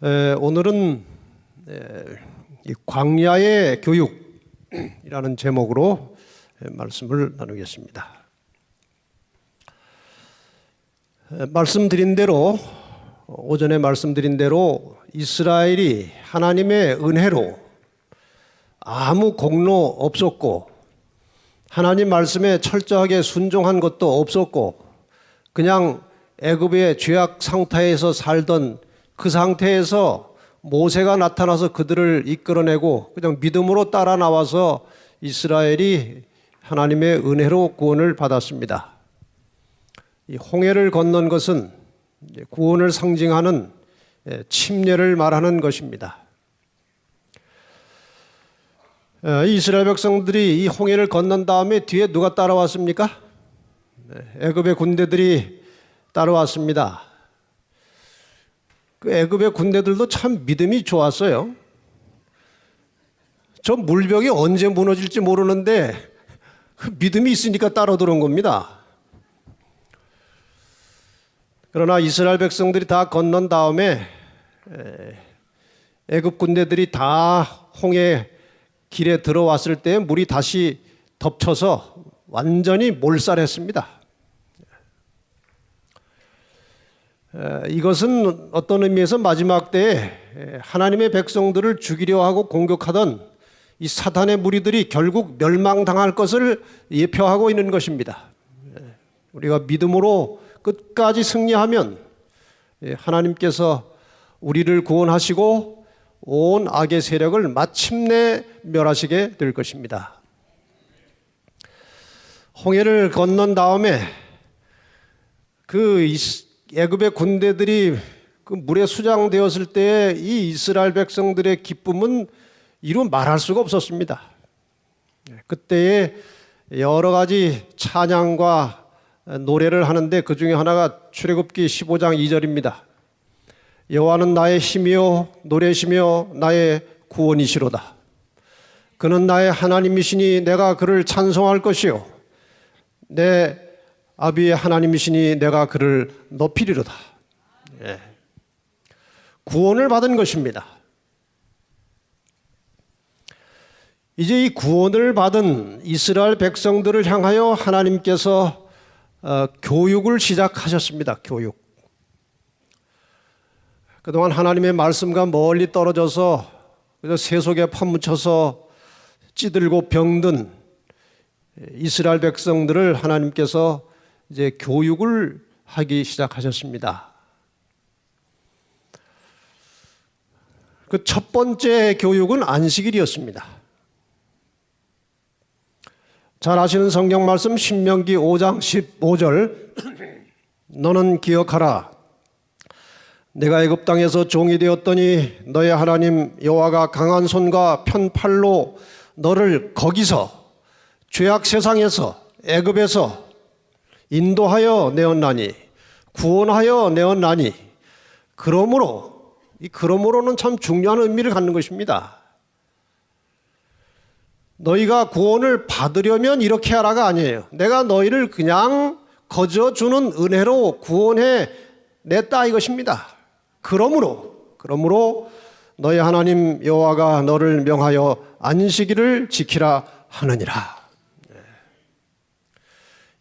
오늘은 이 광야의 교육이라는 제목으로 말씀을 나누겠습니다. 오전에 말씀드린 대로 이스라엘이 하나님의 은혜로 아무 공로 없었고 하나님 말씀에 철저하게 순종한 것도 없었고 그냥 애굽의 죄악 상태에서 살던 그 상태에서 모세가 나타나서 그들을 이끌어내고 그냥 믿음으로 따라 나와서 이스라엘이 하나님의 은혜로 구원을 받았습니다. 이 홍해를 건넌 것은 구원을 상징하는 침례를 말하는 것입니다. 이스라엘 백성들이 이 홍해를 건넌 다음에 뒤에 누가 따라왔습니까? 애굽의 군대들이 따라왔습니다. 그 애굽의 군대들도 참 믿음이 좋았어요. 저 물벽이 언제 무너질지 모르는데 그 믿음이 있으니까 따라 들어온 겁니다. 그러나 이스라엘 백성들이 다 건넌 다음에 애굽 군대들이 다 홍해 길에 들어왔을 때 물이 다시 덮쳐서 완전히 몰살했습니다. 이것은 어떤 의미에서 마지막 때에 하나님의 백성들을 죽이려 하고 공격하던 이 사탄의 무리들이 결국 멸망당할 것을 예표하고 있는 것입니다. 우리가 믿음으로 끝까지 승리하면 하나님께서 우리를 구원하시고 온 악의 세력을 마침내 멸하시게 될 것입니다. 홍해를 건넌 다음에 그 애굽의 군대들이 그 물에 수장되었을 때 이 이스라엘 백성들의 기쁨은 이루 말할 수가 없었습니다. 그때에 여러 가지 찬양과 노래를 하는데 그 중에 하나가 출애굽기 15장 2절입니다. 여호와는 나의 힘이요 노래시며 나의 구원이시로다. 그는 나의 하나님이시니 내가 그를 찬송할 것이요 내 아비의 하나님이시니 내가 그를 높이리로다. 구원을 받은 것입니다. 이제 이 구원을 받은 이스라엘 백성들을 향하여 하나님께서 교육을 시작하셨습니다. 교육. 그동안 하나님의 말씀과 멀리 떨어져서 세속에 파묻혀서 찌들고 병든 이스라엘 백성들을 하나님께서 이제 교육을 하기 시작하셨습니다. 그 첫 번째 교육은 안식일이었습니다. 잘 아시는 성경 말씀 신명기 5장 15절 너는 기억하라 내가 애굽 땅에서 종이 되었더니 너의 하나님 여호와가 강한 손과 편팔로 너를 거기서 죄악 세상에서 애굽에서 인도하여 내었나니 구원하여 내었나니 그러므로는 참 중요한 의미를 갖는 것입니다. 너희가 구원을 받으려면 이렇게 하라가 아니에요. 내가 너희를 그냥 거저주는 은혜로 구원해 냈다 이것입니다. 그러므로 너희 하나님 여호와가 너를 명하여 안식일을 지키라 하느니라.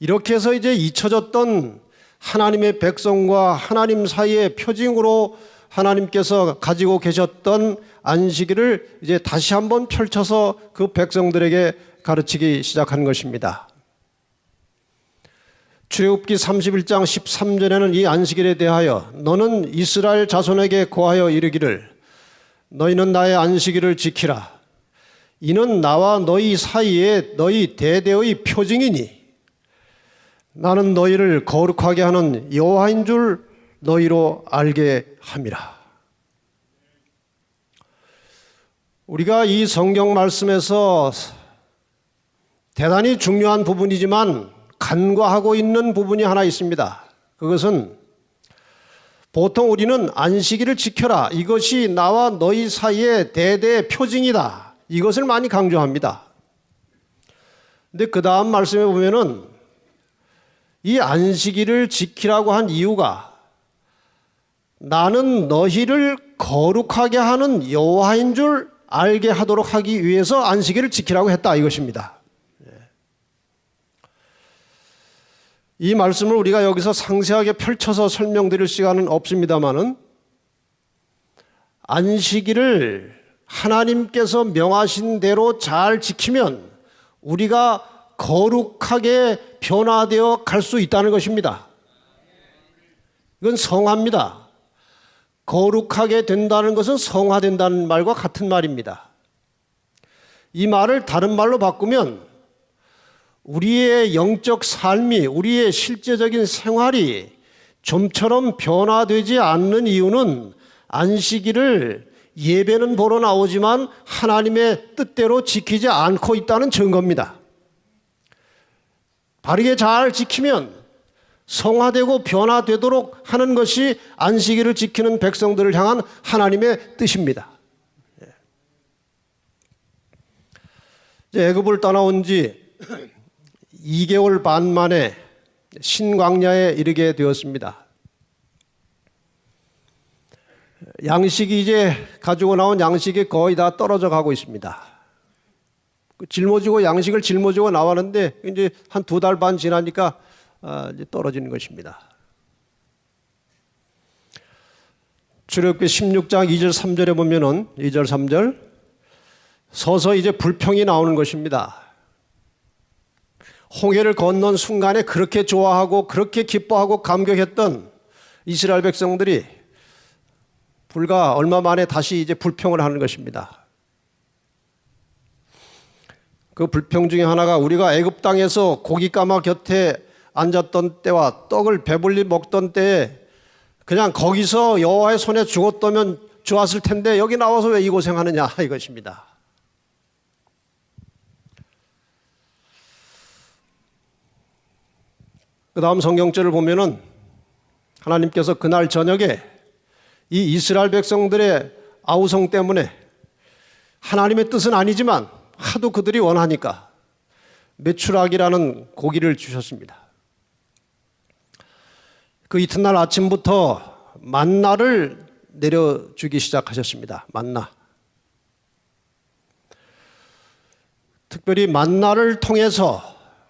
이렇게 해서 이제 잊혀졌던 하나님의 백성과 하나님 사이의 표징으로 하나님께서 가지고 계셨던 안식일을 이제 다시 한번 펼쳐서 그 백성들에게 가르치기 시작한 것입니다. 출애굽기 31장 13절에는 이 안식일에 대하여 너는 이스라엘 자손에게 고하여 이르기를 너희는 나의 안식일을 지키라. 이는 나와 너희 사이에 너희 대대의 표징이니 나는 너희를 거룩하게 하는 여호와인 줄 너희로 알게 함이라. 우리가 이 성경 말씀에서 대단히 중요한 부분이지만 간과하고 있는 부분이 하나 있습니다. 그것은 보통 우리는 안식일을 지켜라. 이것이 나와 너희 사이의 대대 표징이다. 이것을 많이 강조합니다. 근데 그 다음 말씀에 보면은 이 안식일을 지키라고 한 이유가 나는 너희를 거룩하게 하는 여호와인 줄 알게 하도록 하기 위해서 안식일을 지키라고 했다 이것입니다. 이 말씀을 우리가 여기서 상세하게 펼쳐서 설명드릴 시간은 없습니다마는 안식일을 하나님께서 명하신 대로 잘 지키면 우리가 거룩하게 변화되어 갈 수 있다는 것입니다. 이건 성화입니다. 거룩하게 된다는 것은 성화된다는 말과 같은 말입니다. 이 말을 다른 말로 바꾸면 우리의 영적 삶이, 우리의 실제적인 생활이 좀처럼 변화되지 않는 이유는 안식일을 예배는 보러 나오지만 하나님의 뜻대로 지키지 않고 있다는 증거입니다. 바르게 잘 지키면 성화되고 변화되도록 하는 것이 안식일을 지키는 백성들을 향한 하나님의 뜻입니다. 이제 애굽을 떠나온 지 2개월 반 만에 신광야에 이르게 되었습니다. 양식이 이제 가지고 나온 양식이 거의 다 떨어져 가고 있습니다. 짊어지고 양식을 짊어지고 나왔는데 이제 한 2달 반 지나니까 이제 떨어지는 것입니다. 출애굽기 16장 2절 3절에 보면은 2절 3절 서서 이제 불평이 나오는 것입니다. 홍해를 건넌 순간에 그렇게 좋아하고 그렇게 기뻐하고 감격했던 이스라엘 백성들이 불과 얼마 만에 다시 이제 불평을 하는 것입니다. 그 불평 중에 하나가 우리가 애굽 땅에서 고깃가마 곁에 앉았던 때와 떡을 배불리 먹던 때에 그냥 거기서 여호와의 손에 죽었다면 좋았을 텐데 여기 나와서 왜 이 고생하느냐 이것입니다. 그 다음 성경절을 보면은 하나님께서 그날 저녁에 이 이스라엘 백성들의 아우성 때문에 하나님의 뜻은 아니지만 하도 그들이 원하니까 메추락이라는 고기를 주셨습니다. 그 이튿날 아침부터 만나를 내려주기 시작하셨습니다. 만나. 특별히 만나를 통해서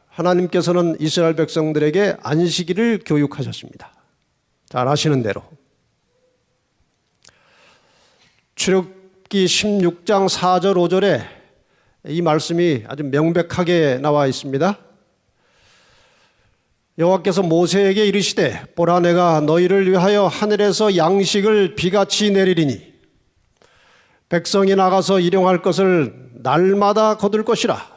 하나님께서는 이스라엘 백성들에게 안식일을 교육하셨습니다. 잘 아시는 대로. 출애굽기 16장 4절 5절에 이 말씀이 아주 명백하게 나와 있습니다. 여호와께서 모세에게 이르시되 보라 내가 너희를 위하여 하늘에서 양식을 비같이 내리리니 백성이 나가서 일용할 것을 날마다 거둘 것이라.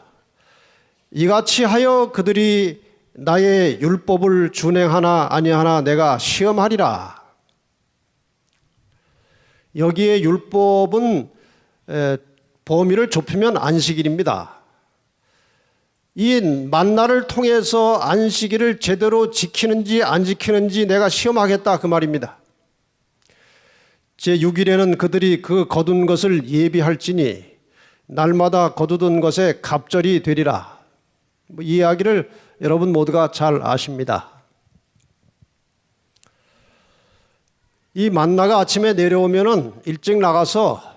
이같이 하여 그들이 나의 율법을 준행하나 아니하나 내가 시험하리라. 여기에 율법은 범위를 좁히면 안식일입니다. 이 만나를 통해서 안식일을 제대로 지키는지 안 지키는지 내가 시험하겠다 그 말입니다. 제6일에는 그들이 그 거둔 것을 예비할지니 날마다 거두던 것에 갑절이 되리라. 이 이야기를 여러분 모두가 잘 아십니다. 이 만나가 아침에 내려오면은 일찍 나가서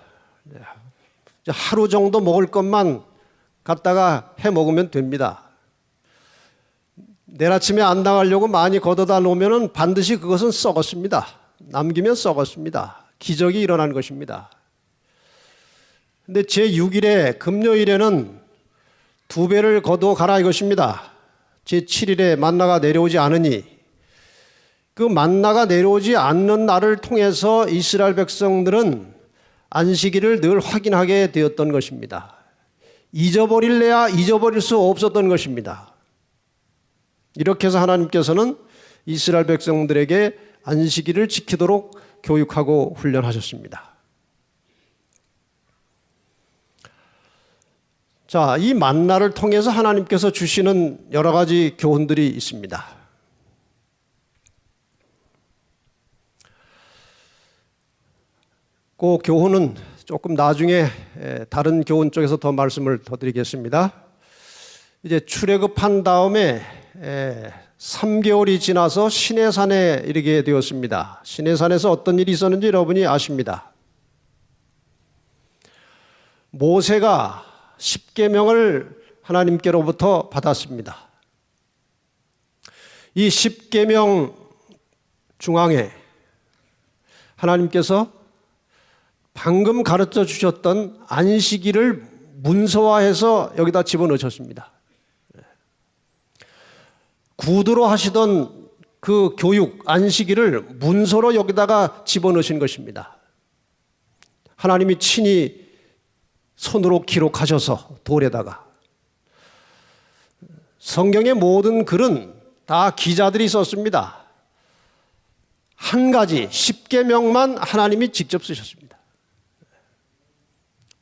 하루 정도 먹을 것만 갖다가 해 먹으면 됩니다. 내일 아침에 안 나가려고 많이 걷어다 놓으면은 반드시 그것은 썩었습니다. 남기면 썩었습니다. 기적이 일어난 것입니다. 근데 제6일에 금요일에는 2배를 거두어 가라 이것입니다. 제7일에 만나가 내려오지 않으니 그 만나가 내려오지 않는 날을 통해서 이스라엘 백성들은 안식일을 늘 확인하게 되었던 것입니다. 잊어버릴래야 잊어버릴 수 없었던 것입니다. 이렇게 해서 하나님께서는 이스라엘 백성들에게 안식일을 지키도록 교육하고 훈련하셨습니다. 자, 이 만나를 통해서 하나님께서 주시는 여러 가지 교훈들이 있습니다. 그 교훈은 조금 나중에 다른 교훈 쪽에서 더 말씀을 더 드리겠습니다. 이제 출애굽한 다음에 3개월이 지나서 시내산에 이르게 되었습니다. 시내산에서 어떤 일이 있었는지 여러분이 아십니다. 모세가 십계명을 하나님께로부터 받았습니다. 이 십계명 중앙에 하나님께서 방금 가르쳐 주셨던 안식일을 문서화해서 여기다 집어넣으셨습니다. 구두로 하시던 그 교육, 안식일을 문서로 여기다가 집어넣으신 것입니다. 하나님이 친히 손으로 기록하셔서 돌에다가. 성경의 모든 글은 다 기자들이 썼습니다. 한 가지 십계명만 하나님이 직접 쓰셨습니다.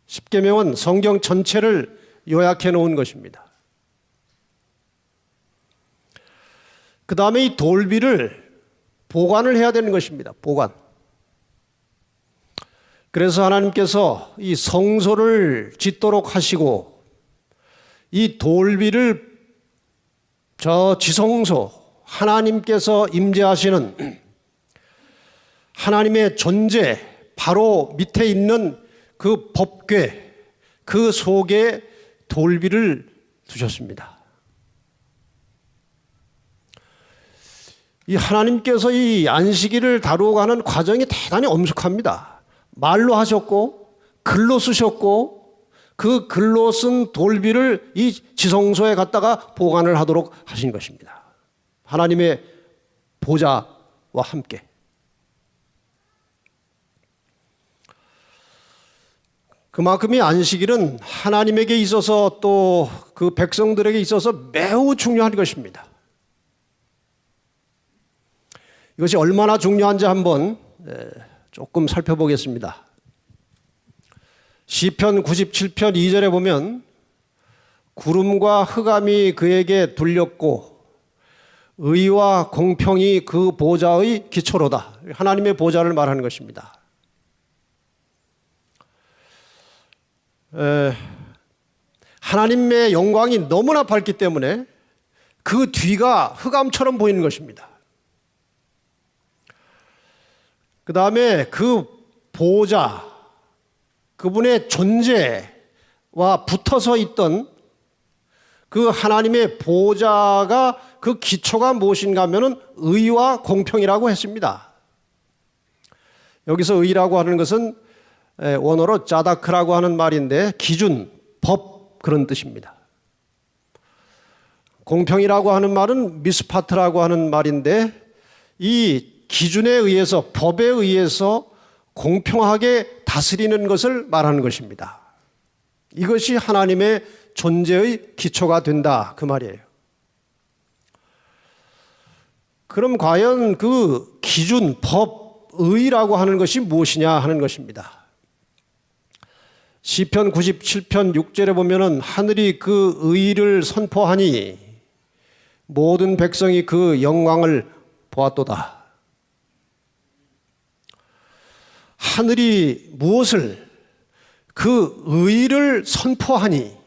십계명은 성경 전체를 요약해 놓은 것입니다. 그 다음에 이 돌비를 보관을 해야 되는 것입니다. 보관. 그래서 하나님께서 이 성소를 짓도록 하시고 이 돌비를 저 지성소 하나님께서 임재하시는 하나님의 존재 바로 밑에 있는 그 법궤 그 속에 돌비를 두셨습니다. 이 하나님께서 이 안식일을 다루어가는 과정이 대단히 엄숙합니다. 말로 하셨고 글로 쓰셨고 그 글로 쓴 돌비를 이 지성소에 갖다가 보관을 하도록 하신 것입니다. 하나님의 보좌와 함께. 그만큼 이 안식일은 하나님에게 있어서 또 그 백성들에게 있어서 매우 중요한 것입니다. 이것이 얼마나 중요한지 한번 조금 살펴보겠습니다. 시편 97편 2절에 보면 구름과 흑암이 그에게 둘렸고 의와 공평이 그 보좌의 기초로다. 하나님의 보좌를 말하는 것입니다. 하나님의 영광이 너무나 밝기 때문에 그 뒤가 흑암처럼 보이는 것입니다. 그 다음에 그 보좌, 그분의 존재와 붙어서 있던 그 하나님의 보좌가 그 기초가 무엇인가 하면은 의와 공평이라고 했습니다. 여기서 의라고 하는 것은 원어로 짜다크라고 하는 말인데 기준, 법 그런 뜻입니다. 공평이라고 하는 말은 미스파트라고 하는 말인데 이 기준에 의해서 법에 의해서 공평하게 다스리는 것을 말하는 것입니다. 이것이 하나님의 존재의 기초가 된다 그 말이에요. 그럼 과연 그 기준, 법, 의라고 하는 것이 무엇이냐 하는 것입니다. 시편 97편 6절에 보면은 하늘이 그 의를 선포하니 모든 백성이 그 영광을 보았도다. 하늘이 무엇을 그 의를 선포하니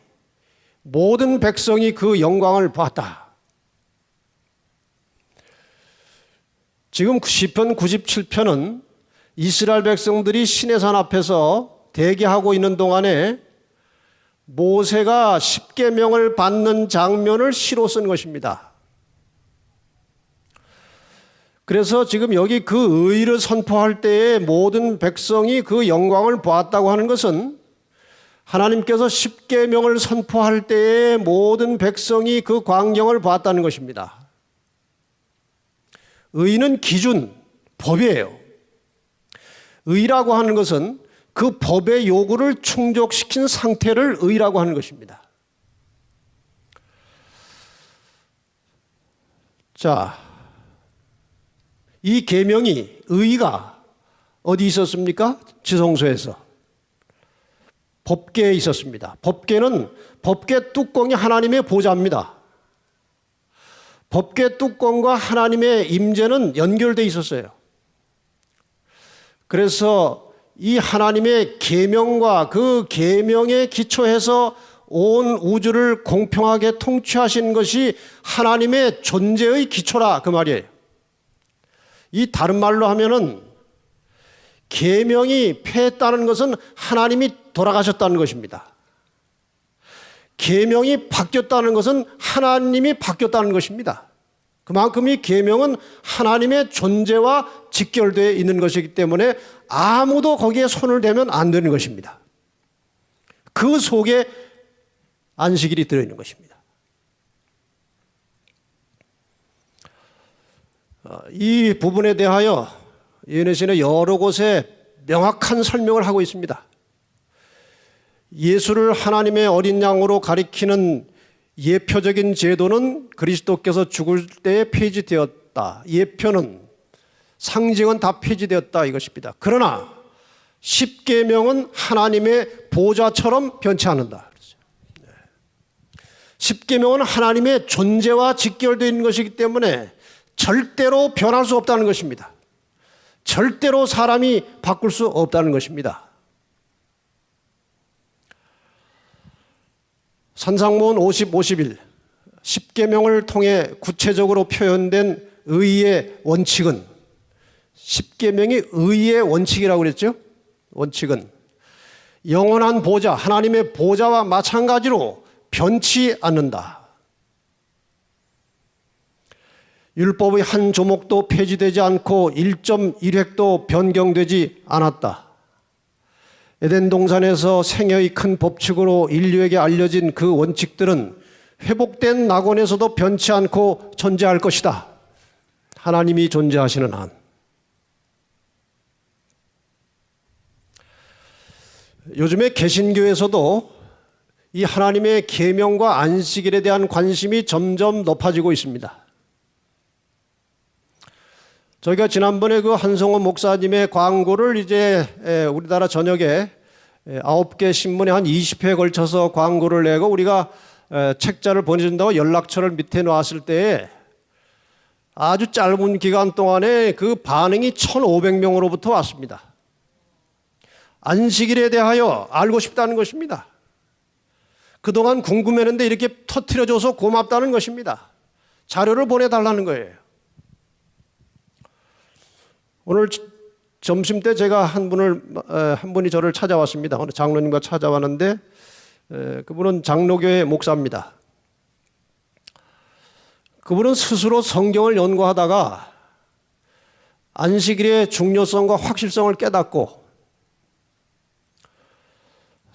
모든 백성이 그 영광을 보았다. 지금 시편 97편은 이스라엘 백성들이 시내산 앞에서 대기하고 있는 동안에 모세가 십계명을 받는 장면을 시로 쓴 것입니다. 그래서 지금 여기 그 의를 선포할 때에 모든 백성이 그 영광을 보았다고 하는 것은 하나님께서 십계명을 선포할 때에 모든 백성이 그 광경을 보았다는 것입니다. 의는 기준, 법이에요. 의라고 하는 것은 그 법의 요구를 충족시킨 상태를 의라고 하는 것입니다. 자, 이 계명이 의가 어디 있었습니까? 지성소에서. 법궤에 있었습니다. 법궤는 법궤 뚜껑이 하나님의 보좌입니다. 법궤 뚜껑과 하나님의 임재는 연결되어 있었어요. 그래서 이 하나님의 계명과 그 계명에 기초해서 온 우주를 공평하게 통치하신 것이 하나님의 존재의 기초라 그 말이에요. 이 다른 말로 하면은 계명이 폐했다는 것은 하나님이 돌아가셨다는 것입니다. 계명이 바뀌었다는 것은 하나님이 바뀌었다는 것입니다. 그만큼 이 계명은 하나님의 존재와 직결되어 있는 것이기 때문에 아무도 거기에 손을 대면 안 되는 것입니다. 그 속에 안식일이 들어있는 것입니다. 이 부분에 대하여 예언의 여러 곳에 명확한 설명을 하고 있습니다. 예수를 하나님의 어린 양으로 가리키는 예표적인 제도는 그리스도께서 죽을 때에 폐지되었다. 예표는, 상징은 다 폐지되었다 이것입니다. 그러나 십계명은 하나님의 보좌처럼 변치 않는다. 십계명은 하나님의 존재와 직결되어 있는 것이기 때문에 절대로 변할 수 없다는 것입니다. 절대로 사람이 바꿀 수 없다는 것입니다. 산상모훈 50, 51 십계명을 통해 구체적으로 표현된 의의 원칙은, 십계명이 의의 원칙이라고 그랬죠. 원칙은 영원한 보좌, 하나님의 보좌와 마찬가지로 변치 않는다. 율법의 한 조목도 폐지되지 않고 1.1획도 변경되지 않았다. 에덴 동산에서 생애의 큰 법칙으로 인류에게 알려진 그 원칙들은 회복된 낙원에서도 변치 않고 존재할 것이다. 하나님이 존재하시는 한. 요즘에 개신교에서도 이 하나님의 계명과 안식일에 대한 관심이 점점 높아지고 있습니다. 저희가 지난번에 그 한성원 목사님의 광고를 이제 우리나라 전역에 9개 신문에 한 20회에 걸쳐서 광고를 내고 우리가 책자를 보내준다고 연락처를 밑에 놨을 때에 아주 짧은 기간 동안에 그 반응이 1,500명으로부터 왔습니다. 안식일에 대하여 알고 싶다는 것입니다. 그동안 궁금했는데 이렇게 터뜨려줘서 고맙다는 것입니다. 자료를 보내달라는 거예요. 오늘 점심 때 제가 한 분이 저를 찾아왔습니다. 어느 장로님과 찾아왔는데 그분은 장로교회 목사입니다. 그분은 스스로 성경을 연구하다가 안식일의 중요성과 확실성을 깨닫고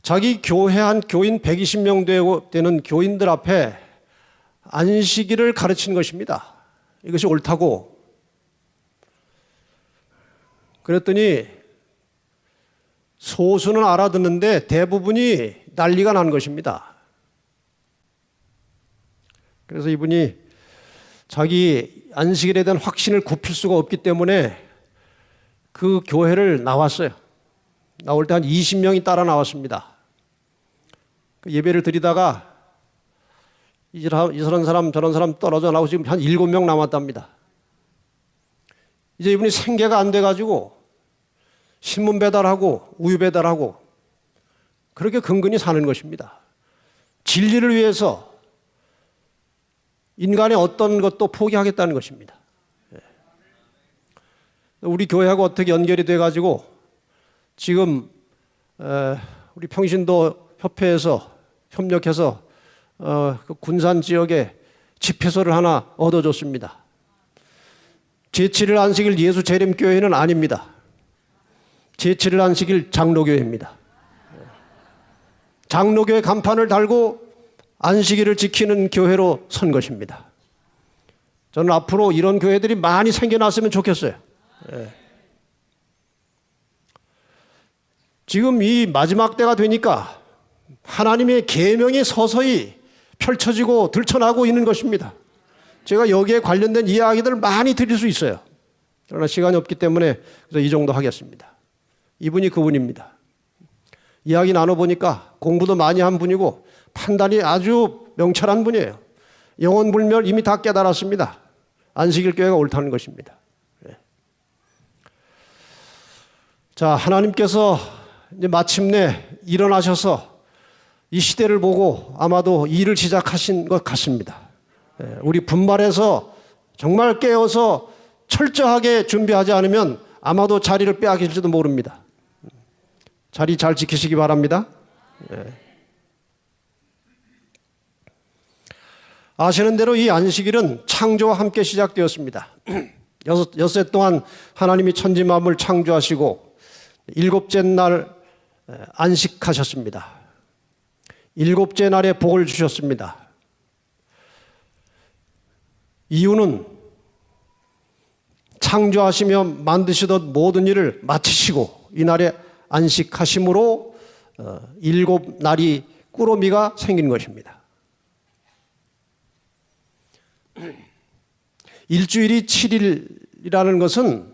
자기 교회 한 교인 120명 되는 교인들 앞에 안식일을 가르친 것입니다. 이것이 옳다고. 그랬더니 소수는 알아듣는데 대부분이 난리가 난 것입니다. 그래서 이분이 자기 안식일에 대한 확신을 굽힐 수가 없기 때문에 그 교회를 나왔어요. 나올 때 한 20명이 따라 나왔습니다. 그 예배를 드리다가 이런 사람 저런 사람 떨어져 나오고 지금 한 7명 남았답니다. 이제 이분이 생계가 안 돼가지고 신문 배달하고 우유 배달하고 그렇게 근근히 사는 것입니다. 진리를 위해서 인간의 어떤 것도 포기하겠다는 것입니다. 우리 교회하고 어떻게 연결이 돼가지고 지금 우리 평신도 협회에서 협력해서 그 군산 지역에 집회소를 하나 얻어줬습니다. 제7일 안식일 예수 재림교회는 아닙니다. 제7일 안식일 장로교회입니다. 장로교회 간판을 달고 안식일을 지키는 교회로 선 것입니다. 저는 앞으로 이런 교회들이 많이 생겨났으면 좋겠어요. 지금 이 마지막 때가 되니까 하나님의 계명이 서서히 펼쳐지고 들춰나고 있는 것입니다. 제가 여기에 관련된 이야기들을 많이 드릴 수 있어요. 그러나 시간이 없기 때문에 그래서 이 정도 하겠습니다. 이분이 그분입니다. 이야기 나눠보니까 공부도 많이 한 분이고 판단이 아주 명철한 분이에요. 영혼불멸 이미 다 깨달았습니다. 안식일 교회가 옳다는 것입니다. 자, 하나님께서 이제 마침내 일어나셔서 이 시대를 보고 아마도 일을 시작하신 것 같습니다. 우리 분발해서 정말 깨어서 철저하게 준비하지 않으면 아마도 자리를 빼앗길지도 모릅니다. 자리 잘 지키시기 바랍니다. 아시는 대로 이 안식일은 창조와 함께 시작되었습니다. 여섯 해 동안 하나님이 천지 만물을 창조하시고 일곱째 날 안식하셨습니다. 일곱째 날에 복을 주셨습니다. 이유는 창조하시며 만드시던 모든 일을 마치시고 이 날에 안식하심으로 일곱 날이 꾸러미가 생긴 것입니다. 일주일이 7일이라는 것은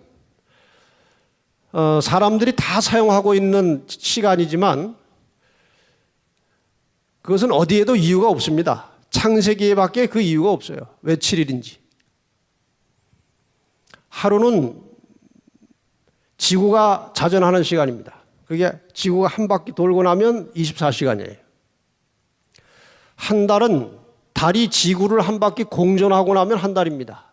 사람들이 다 사용하고 있는 시간이지만 그것은 어디에도 이유가 없습니다. 창세기에밖에 그 이유가 없어요. 왜 7일인지. 하루는 지구가 자전하는 시간입니다. 그게 지구가 한 바퀴 돌고 나면 24시간이에요. 한 달은 달이 지구를 한 바퀴 공전하고 나면 한 달입니다.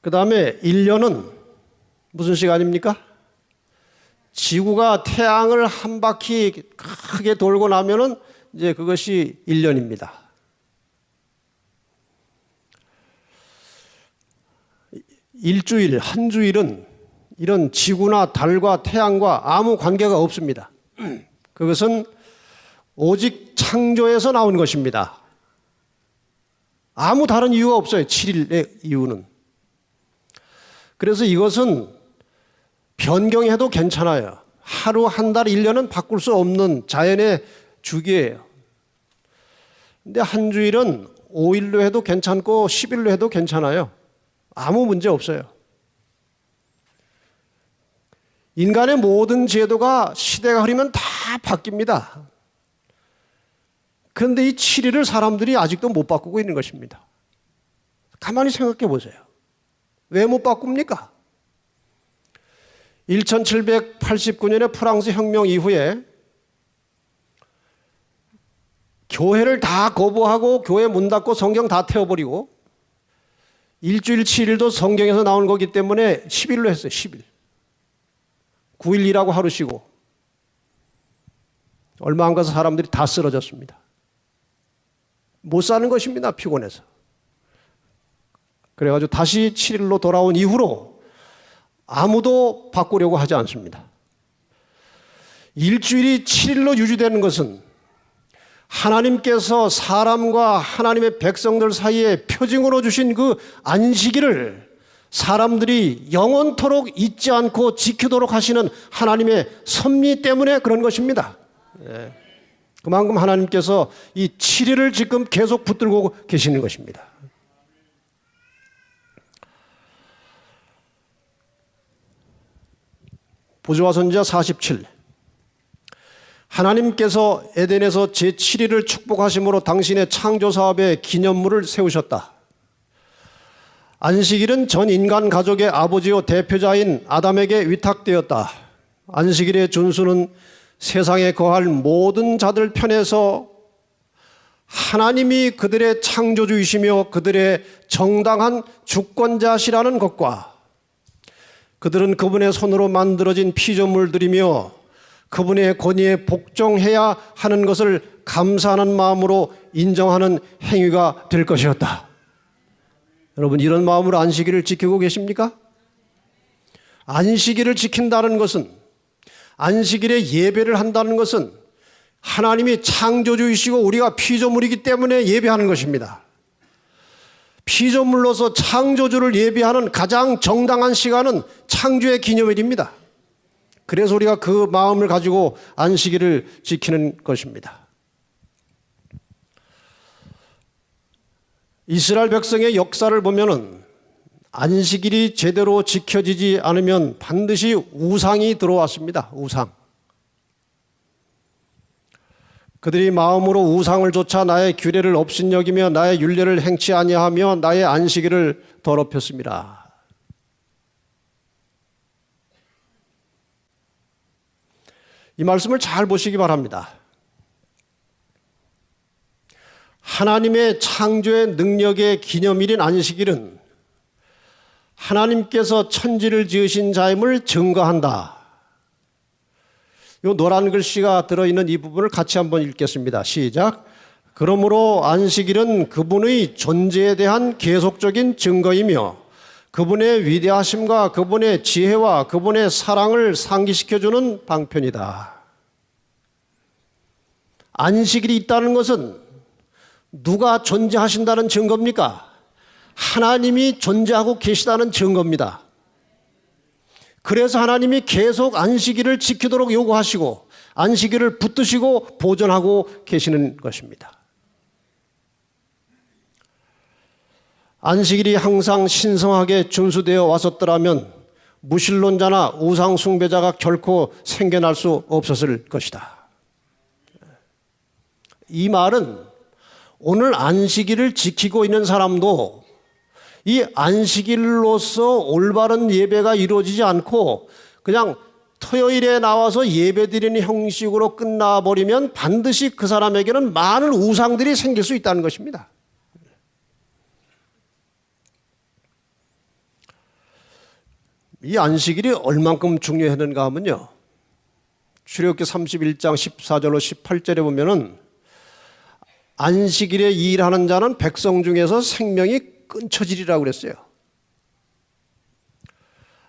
그 다음에 1년은 무슨 시간입니까? 지구가 태양을 한 바퀴 크게 돌고 나면은 이제 그것이 1년입니다. 일주일, 한 주일은 이런 지구나 달과 태양과 아무 관계가 없습니다. 그것은 오직 창조에서 나온 것입니다. 아무 다른 이유가 없어요. 7일의 이유는. 그래서 이것은 변경해도 괜찮아요. 하루, 한 달, 1년은 바꿀 수 없는 자연의 주기예요. 근데 한 주일은 5일로 해도 괜찮고 10일로 해도 괜찮아요. 아무 문제 없어요. 인간의 모든 제도가 시대가 흐르면 다 바뀝니다. 그런데 이 7일을 사람들이 아직도 못 바꾸고 있는 것입니다. 가만히 생각해 보세요. 왜 못 바꿉니까? 1789년에 프랑스 혁명 이후에 교회를 다 거부하고 교회 문 닫고 성경 다 태워버리고 일주일 7일도 성경에서 나온 거기 때문에 10일로 했어요. 10일. 9일 일하고 하루 쉬고 얼마 안 가서 사람들이 다 쓰러졌습니다. 못 사는 것입니다. 피곤해서. 그래가지고 다시 7일로 돌아온 이후로 아무도 바꾸려고 하지 않습니다. 일주일이 7일로 유지되는 것은 하나님께서 사람과 하나님의 백성들 사이에 표징으로 주신 그 안식일을 사람들이 영원토록 잊지 않고 지키도록 하시는 하나님의 섭리 때문에 그런 것입니다. 그만큼 하나님께서 이 7일을 지금 계속 붙들고 계시는 것입니다. 부조와 선지자 47. 하나님께서 에덴에서 제7일을 축복하심으로 당신의 창조사업의 기념물을 세우셨다. 안식일은 전 인간 가족의 아버지요 대표자인 아담에게 위탁되었다. 안식일의 준수는 세상에 거할 모든 자들 편에서 하나님이 그들의 창조주이시며 그들의 정당한 주권자시라는 것과 그들은 그분의 손으로 만들어진 피조물들이며 그분의 권위에 복종해야 하는 것을 감사하는 마음으로 인정하는 행위가 될 것이었다. 여러분, 이런 마음으로 안식일을 지키고 계십니까? 안식일을 지킨다는 것은, 안식일에 예배를 한다는 것은 하나님이 창조주이시고 우리가 피조물이기 때문에 예배하는 것입니다. 피조물로서 창조주를 예배하는 가장 정당한 시간은 창조의 기념일입니다. 그래서 우리가 그 마음을 가지고 안식일을 지키는 것입니다. 이스라엘 백성의 역사를 보면은 안식일이 제대로 지켜지지 않으면 반드시 우상이 들어왔습니다. 우상. 그들이 마음으로 우상을 좇아 나의 규례를 업신여기며 나의 율례를 행치 아니하며 나의 안식일을 더럽혔습니다. 이 말씀을 잘 보시기 바랍니다. 하나님의 창조의 능력의 기념일인 안식일은 하나님께서 천지를 지으신 자임을 증거한다. 이 노란 글씨가 들어있는 이 부분을 같이 한번 읽겠습니다. 시작. 그러므로 안식일은 그분의 존재에 대한 계속적인 증거이며 그분의 위대하심과 그분의 지혜와 그분의 사랑을 상기시켜주는 방편이다. 안식일이 있다는 것은 누가 존재하신다는 증거입니까? 하나님이 존재하고 계시다는 증거입니다. 그래서 하나님이 계속 안식일을 지키도록 요구하시고 안식일을 붙드시고 보존하고 계시는 것입니다. 안식일이 항상 신성하게 준수되어 왔었더라면 무신론자나 우상 숭배자가 결코 생겨날 수 없었을 것이다. 이 말은 오늘 안식일을 지키고 있는 사람도 이 안식일로서 올바른 예배가 이루어지지 않고 그냥 토요일에 나와서 예배드리는 형식으로 끝나버리면 반드시 그 사람에게는 많은 우상들이 생길 수 있다는 것입니다. 이 안식일이 얼만큼 중요했는가 하면요, 출애굽기 31장 14절로 18절에 보면은 안식일에 일하는 자는 백성 중에서 생명이 끊쳐지리라고 그랬어요.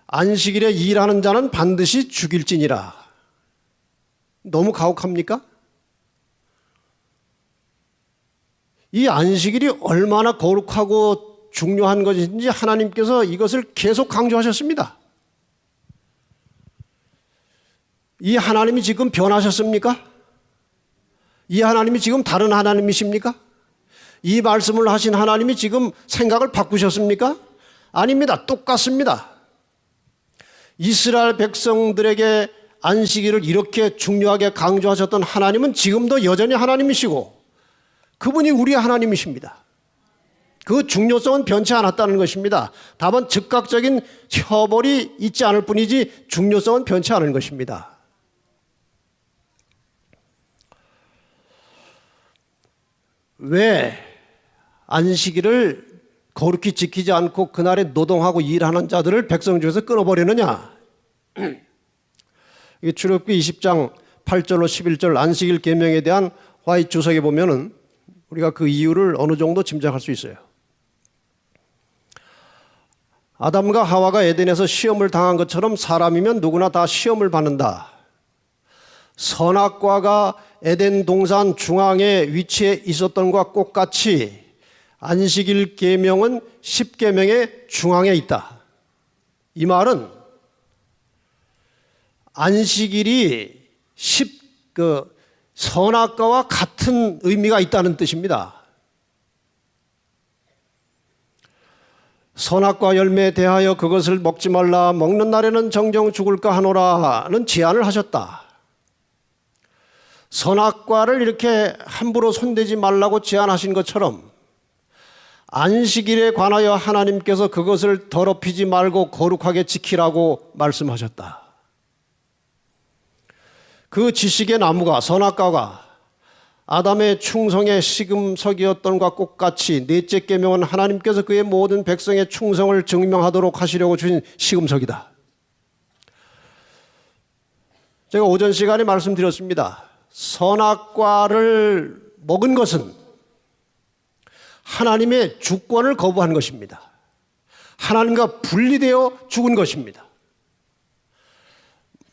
안식일에 일하는 자는 반드시 죽일지니라. 너무 가혹합니까? 이 안식일이 얼마나 거룩하고 중요한 것인지 하나님께서 이것을 계속 강조하셨습니다. 이 하나님이 지금 변하셨습니까? 이 하나님이 지금 다른 하나님이십니까? 이 말씀을 하신 하나님이 지금 생각을 바꾸셨습니까? 아닙니다. 똑같습니다. 이스라엘 백성들에게 안식일을 이렇게 중요하게 강조하셨던 하나님은 지금도 여전히 하나님이시고 그분이 우리 하나님이십니다. 그 중요성은 변치 않았다는 것입니다. 다만 즉각적인 처벌이 있지 않을 뿐이지 중요성은 변치 않은 것입니다. 왜 안식일을 거룩히 지키지 않고 그날에 노동하고 일하는 자들을 백성 중에서 끊어버리느냐? 출애굽기 20장 8절로 11절 안식일 계명에 대한 화이트 주석에 보면은 우리가 그 이유를 어느 정도 짐작할 수 있어요. 아담과 하와가 에덴에서 시험을 당한 것처럼 사람이면 누구나 다 시험을 받는다. 선악과가 에덴 동산 중앙에 위치해 있었던 것과 똑같이 안식일 계명은 10계명의 중앙에 있다. 이 말은 안식일이 선악과와 같은 의미가 있다는 뜻입니다. 선악과 열매에 대하여 그것을 먹지 말라, 먹는 날에는 정령 죽을까 하노라는 제안을 하셨다. 선악과를 이렇게 함부로 손대지 말라고 제안하신 것처럼 안식일에 관하여 하나님께서 그것을 더럽히지 말고 거룩하게 지키라고 말씀하셨다. 그 지식의 나무가, 선악과가 아담의 충성의 시금석이었던 것과 똑같이 넷째 계명은 하나님께서 그의 모든 백성의 충성을 증명하도록 하시려고 주신 시금석이다. 제가 오전 시간에 말씀드렸습니다. 선악과를 먹은 것은 하나님의 주권을 거부한 것입니다. 하나님과 분리되어 죽은 것입니다.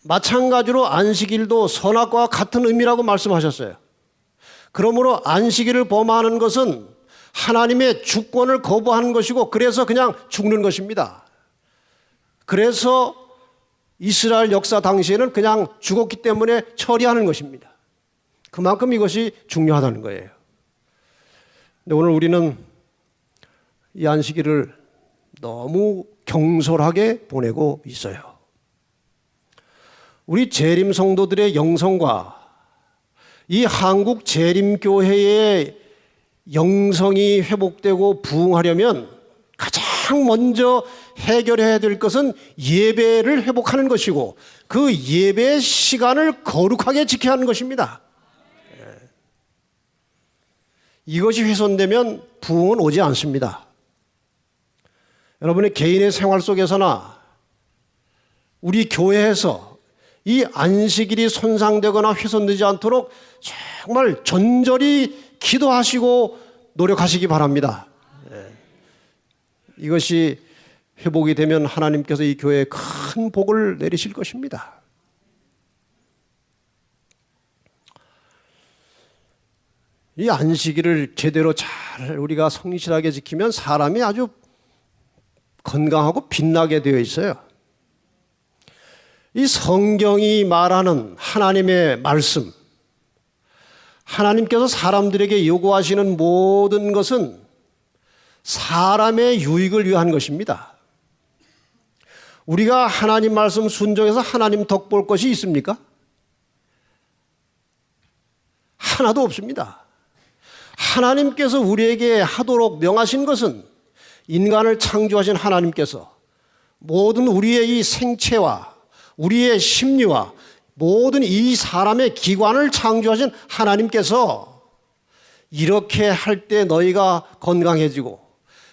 마찬가지로 안식일도 선악과와 같은 의미라고 말씀하셨어요. 그러므로 안식일을 범하는 것은 하나님의 주권을 거부하는 것이고 그래서 그냥 죽는 것입니다. 그래서 이스라엘 역사 당시에는 그냥 죽었기 때문에 처리하는 것입니다. 그만큼 이것이 중요하다는 거예요. 근데 오늘 우리는 이 안식일을 너무 경솔하게 보내고 있어요. 우리 재림 성도들의 영성과 이 한국 재림교회의 영성이 회복되고 부흥하려면 가장 먼저 해결해야 될 것은 예배를 회복하는 것이고 그 예배의 시간을 거룩하게 지켜야 하는 것입니다. 이것이 훼손되면 부흥은 오지 않습니다. 여러분의 개인의 생활 속에서나 우리 교회에서 이 안식일이 손상되거나 훼손되지 않도록 정말 전절히 기도하시고 노력하시기 바랍니다. 이것이 회복이 되면 하나님께서 이 교회에 큰 복을 내리실 것입니다. 이 안식일을 제대로 잘 우리가 성실하게 지키면 사람이 아주 건강하고 빛나게 되어 있어요. 이 성경이 말하는 하나님의 말씀, 하나님께서 사람들에게 요구하시는 모든 것은 사람의 유익을 위한 것입니다. 우리가 하나님 말씀 순종해서 하나님 덕 볼 것이 있습니까? 하나도 없습니다. 하나님께서 우리에게 하도록 명하신 것은 인간을 창조하신 하나님께서 모든 우리의 이 생체와 우리의 심리와 모든 이 사람의 기관을 창조하신 하나님께서 이렇게 할 때 너희가 건강해지고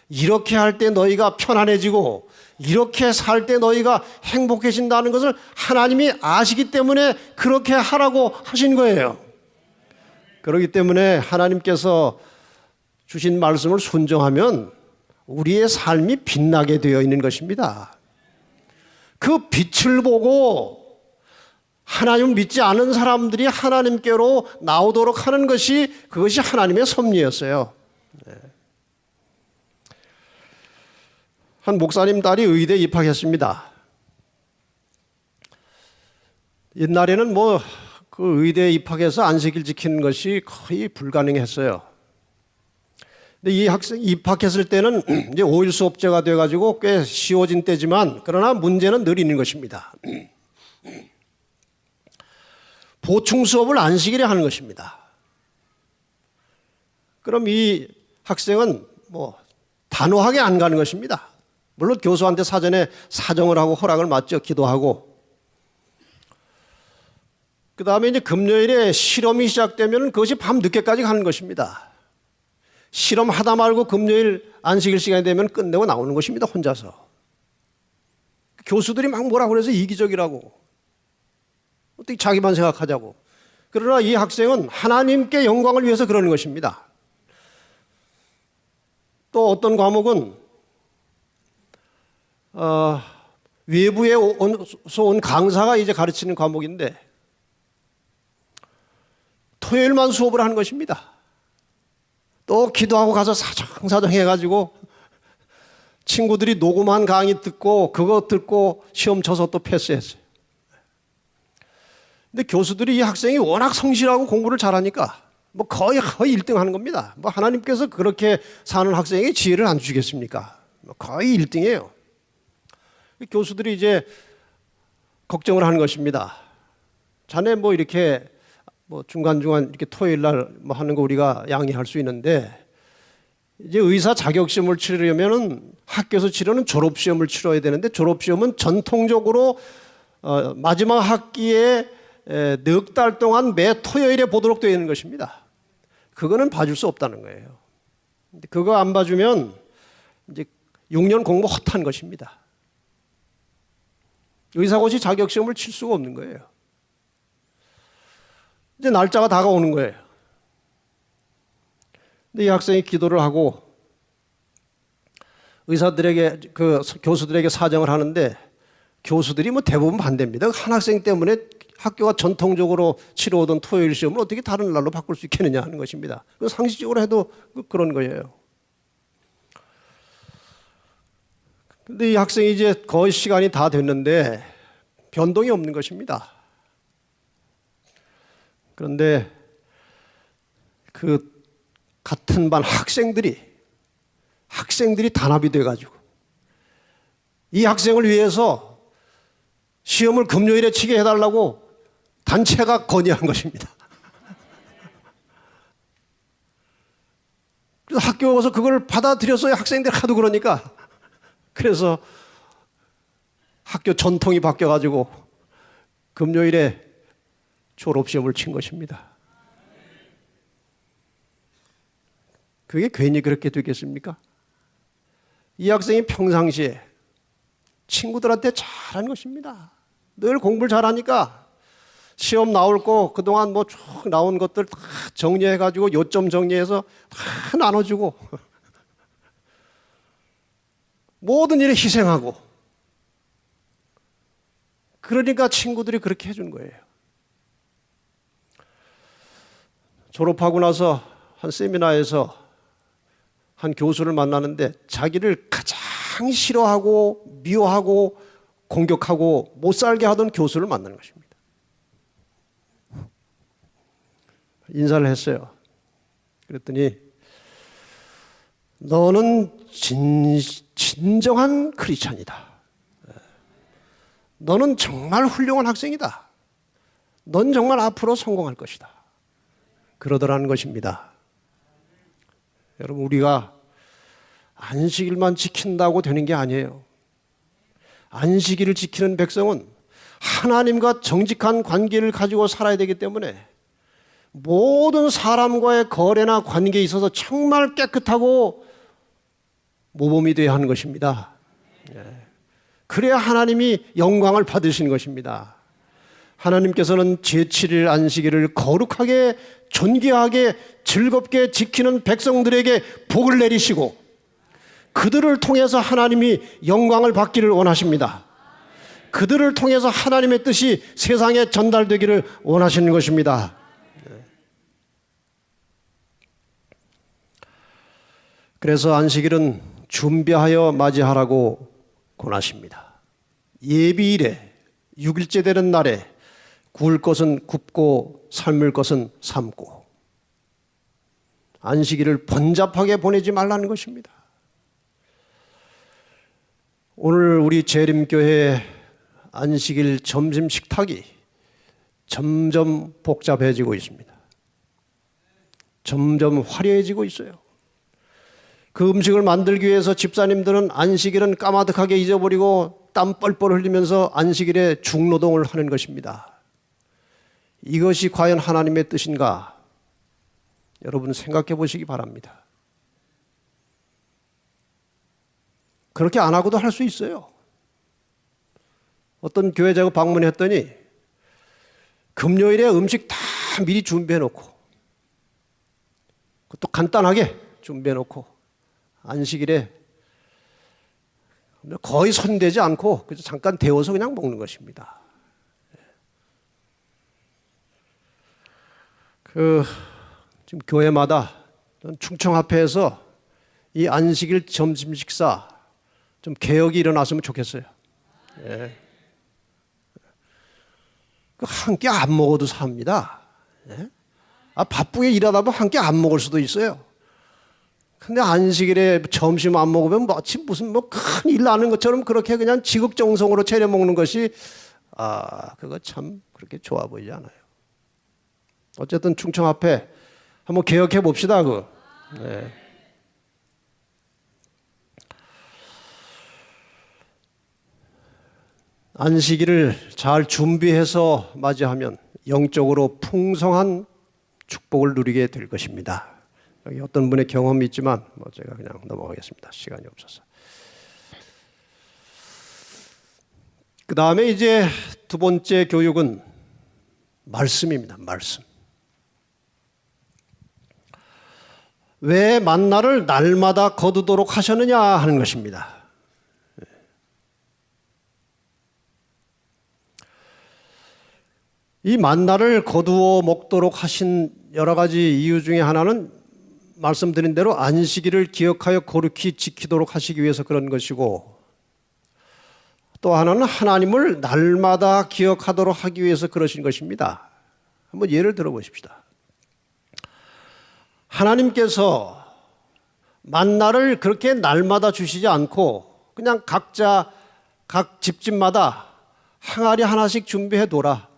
이렇게 할 때 너희가 편안해지고 이렇게 살 때 너희가 행복해진다는 것을 하나님이 아시기 때문에 그렇게 하라고 하신 거예요. 그렇기 때문에 하나님께서 주신 말씀을 순종하면 우리의 삶이 빛나게 되어 있는 것입니다. 그 빛을 보고 하나님을 믿지 않은 사람들이 하나님께로 나오도록 하는 것이 그것이 하나님의 섭리였어요. 한 목사님 딸이 의대에 입학했습니다. 옛날에는 그 의대에 입학해서 안식일 지키는 것이 거의 불가능했어요. 근데 이 학생이 입학했을 때는 이제 5일 수업제가 돼가지고 꽤 쉬워진 때지만 그러나 문제는 늘 있는 것입니다. 보충 수업을 안식일에 하는 것입니다. 그럼 이 학생은 단호하게 안 가는 것입니다. 물론 교수한테 사전에 사정을 하고 허락을 받죠. 기도하고. 그 다음에 이제 금요일에 실험이 시작되면 그것이 밤 늦게까지 가는 것입니다. 실험하다 말고 금요일 안식일 시간이 되면 끝내고 나오는 것입니다. 혼자서. 교수들이 막 뭐라 그래서 이기적이라고. 어떻게 자기만 생각하자고. 그러나 이 학생은 하나님께 영광을 위해서 그러는 것입니다. 또 어떤 과목은 외부에서 온 강사가 이제 가르치는 과목인데 토요일만 수업을 하는 것입니다. 또 기도하고 가서 사정사정 해가지고 친구들이 녹음한 강의 듣고 그거 듣고 시험 쳐서 또 패스했어요. 근데 교수들이 이 학생이 워낙 성실하고 공부를 잘하니까 거의 1등 하는 겁니다. 하나님께서 그렇게 사는 학생에게 지혜를 안 주시겠습니까? 거의 1등이에요. 교수들이 이제 걱정을 하는 것입니다. 자네 이렇게 중간중간 이렇게 토요일 날 하는 거 우리가 양해할 수 있는데 이제 의사 자격시험을 치르려면은 학교에서 치르는 졸업시험을 치러야 되는데 졸업시험은 전통적으로 마지막 학기에 넉 달 동안 매 토요일에 보도록 되어 있는 것입니다. 그거는 봐줄 수 없다는 거예요. 그거 안 봐주면 이제 6년 공부 헛한 것입니다. 의사고시 자격시험을 칠 수가 없는 거예요. 이제 날짜가 다가오는 거예요. 근데 이 학생이 기도를 하고 의사들에게 교수들에게 사정을 하는데 교수들이 대부분 반대입니다. 한 학생 때문에 학교가 전통적으로 치러오던 토요일 시험을 어떻게 다른 날로 바꿀 수 있겠느냐 하는 것입니다. 상식적으로 해도 그런 거예요. 근데 이 학생이 이제 거의 시간이 다 됐는데 변동이 없는 것입니다. 그런데 그 같은 반 학생들이 단합이 돼가지고 이 학생을 위해서 시험을 금요일에 치게 해달라고 단체가 건의한 것입니다. 그래서 학교에 가서 그걸 받아들였어요. 학생들 하도 그러니까. 그래서 학교 전통이 바뀌어가지고 금요일에 졸업시험을 친 것입니다. 그게 괜히 그렇게 되겠습니까? 이 학생이 평상시에 친구들한테 잘하는 것입니다. 늘 공부를 잘하니까 시험 나올 거 그동안 뭐 쭉 나온 것들 다 정리해가지고 요점 정리해서 다 나눠주고 모든 일에 희생하고 그러니까 친구들이 그렇게 해준 거예요. 졸업하고 나서 한 세미나에서 한 교수를 만나는데 자기를 가장 싫어하고 미워하고 공격하고 못 살게 하던 교수를 만나는 것입니다. 인사를 했어요. 그랬더니 너는 진정한 크리스찬이다. 너는 정말 훌륭한 학생이다. 넌 정말 앞으로 성공할 것이다. 그러더라는 것입니다. 여러분, 우리가 안식일만 지킨다고 되는 게 아니에요. 안식일을 지키는 백성은 하나님과 정직한 관계를 가지고 살아야 되기 때문에 모든 사람과의 거래나 관계에 있어서 정말 깨끗하고 모범이 되어야 하는 것입니다. 그래야 하나님이 영광을 받으시는 것입니다. 하나님께서는 제7일 안식일을 거룩하게 존귀하게 즐겁게 지키는 백성들에게 복을 내리시고 그들을 통해서 하나님이 영광을 받기를 원하십니다. 그들을 통해서 하나님의 뜻이 세상에 전달되기를 원하시는 것입니다. 그래서 안식일은 준비하여 맞이하라고 권하십니다. 예비일에 6일째 되는 날에 구울 것은 굽고 삶을 것은 삶고 안식일을 번잡하게 보내지 말라는 것입니다. 오늘 우리 재림교회 안식일 점심 식탁이 점점 복잡해지고 있습니다. 점점 화려해지고 있어요. 그 음식을 만들기 위해서 집사님들은 안식일은 까마득하게 잊어버리고 땀 뻘뻘 흘리면서 안식일에 중노동을 하는 것입니다. 이것이 과연 하나님의 뜻인가? 여러분 생각해 보시기 바랍니다. 그렇게 안 하고도 할 수 있어요. 어떤 교회 제가 방문했더니 금요일에 음식 다 미리 준비해 놓고 그것도 간단하게 준비해 놓고 안식일에 거의 손대지 않고 잠깐 데워서 그냥 먹는 것입니다. 지금 교회마다 충청합회에서 이 안식일 점심 식사 좀 개혁이 일어났으면 좋겠어요. 예. 한 끼 안 먹어도 삽니다. 예? 바쁘게 일하다 보면 한 끼 안 먹을 수도 있어요. 근데 안식일에 점심 안 먹으면 마치 무슨 큰 일 나는 것처럼 그렇게 그냥 지극정성으로 차려 먹는 것이 그거 참 그렇게 좋아 보이지 않아요. 어쨌든 충청합회 한번 개혁해 봅시다. 네. 안식일을 잘 준비해서 맞이하면 영적으로 풍성한 축복을 누리게 될 것입니다. 여기 어떤 분의 경험이 있지만 제가 그냥 넘어가겠습니다. 시간이 없어서. 그 다음에 이제 두 번째 교육은 말씀입니다. 말씀. 왜 만나를 날마다 거두도록 하셨느냐 하는 것입니다. 이 만나를 거두어 먹도록 하신 여러 가지 이유 중에 하나는 말씀드린 대로 안식일을 기억하여 거룩히 지키도록 하시기 위해서 그런 것이고 또 하나는 하나님을 날마다 기억하도록 하기 위해서 그러신 것입니다. 한번 예를 들어 보십시다. 하나님께서 만나를 그렇게 날마다 주시지 않고 그냥 각자 각 집집마다 항아리 하나씩 준비해 둬라.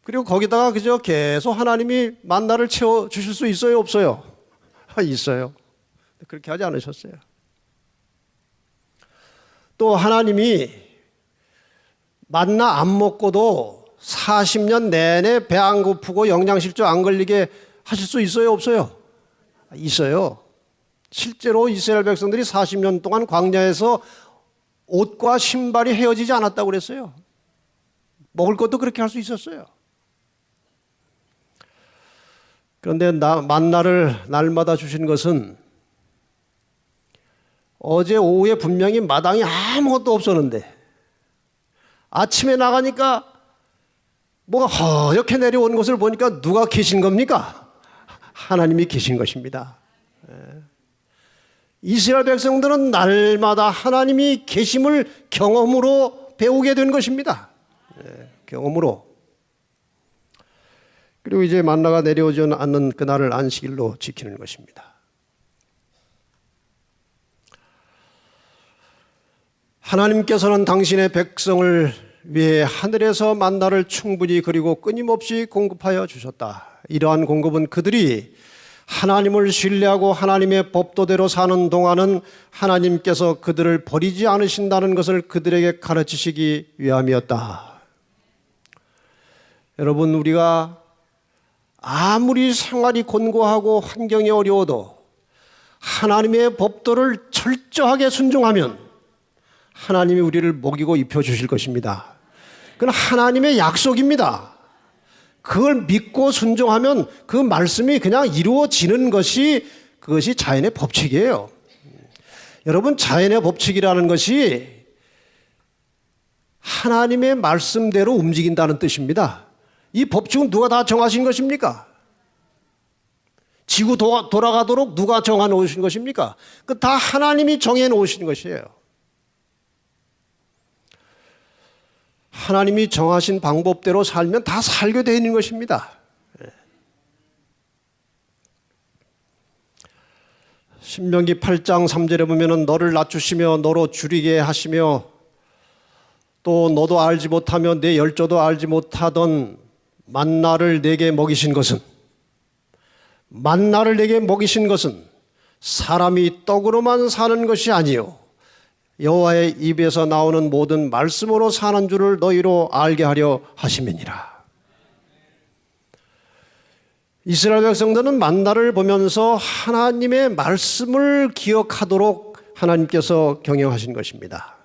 그리고 거기다가 그저 계속 하나님이 만나를 채워 주실 수 있어요, 없어요? 있어요. 그렇게 하지 않으셨어요. 또 하나님이 만나 안 먹고도 40년 내내 배 안 고프고 영양실조 안 걸리게 하실 수 있어요, 없어요? 있어요. 실제로 이스라엘 백성들이 40년 동안 광야에서 옷과 신발이 헤어지지 않았다고 그랬어요. 먹을 것도 그렇게 할 수 있었어요. 그런데 만나를 날마다 주신 것은 어제 오후에 분명히 마당에 아무것도 없었는데 아침에 나가니까 뭐가 허옇게 내려오는 것을 보니까 누가 계신 겁니까? 하나님이 계신 것입니다. 이스라엘 백성들은 날마다 하나님이 계심을 경험으로 배우게 된 것입니다. 경험으로. 그리고 이제 만나가 내려오지 않는 그날을 안식일로 지키는 것입니다. 하나님께서는 당신의 백성을 위해 하늘에서 만나를 충분히 그리고 끊임없이 공급하여 주셨다. 이러한 공급은 그들이 하나님을 신뢰하고 하나님의 법도대로 사는 동안은 하나님께서 그들을 버리지 않으신다는 것을 그들에게 가르치시기 위함이었다. 여러분, 우리가 아무리 생활이 곤고하고 환경이 어려워도 하나님의 법도를 철저하게 순종하면 하나님이 우리를 먹이고 입혀주실 것입니다. 그건 하나님의 약속입니다. 그걸 믿고 순종하면 그 말씀이 그냥 이루어지는 것이 그것이 자연의 법칙이에요. 여러분, 자연의 법칙이라는 것이 하나님의 말씀대로 움직인다는 뜻입니다. 이 법칙은 누가 다 정하신 것입니까? 지구 돌아가도록 누가 정해놓으신 것입니까? 그 다 하나님이 정해놓으신 것이에요. 하나님이 정하신 방법대로 살면 다 살게 되어 있는 것입니다. 신명기 8장 3절에 보면은 너를 낮추시며 너로 줄이게 하시며 또 너도 알지 못하며 내 열조도 알지 못하던 만나를 내게 먹이신 것은 사람이 떡으로만 사는 것이 아니요 여호와의 입에서 나오는 모든 말씀으로 사는 줄을 너희로 알게 하려 하심이니라. 이스라엘 백성들은 만나를 보면서 하나님의 말씀을 기억하도록 하나님께서 경영하신 것입니다.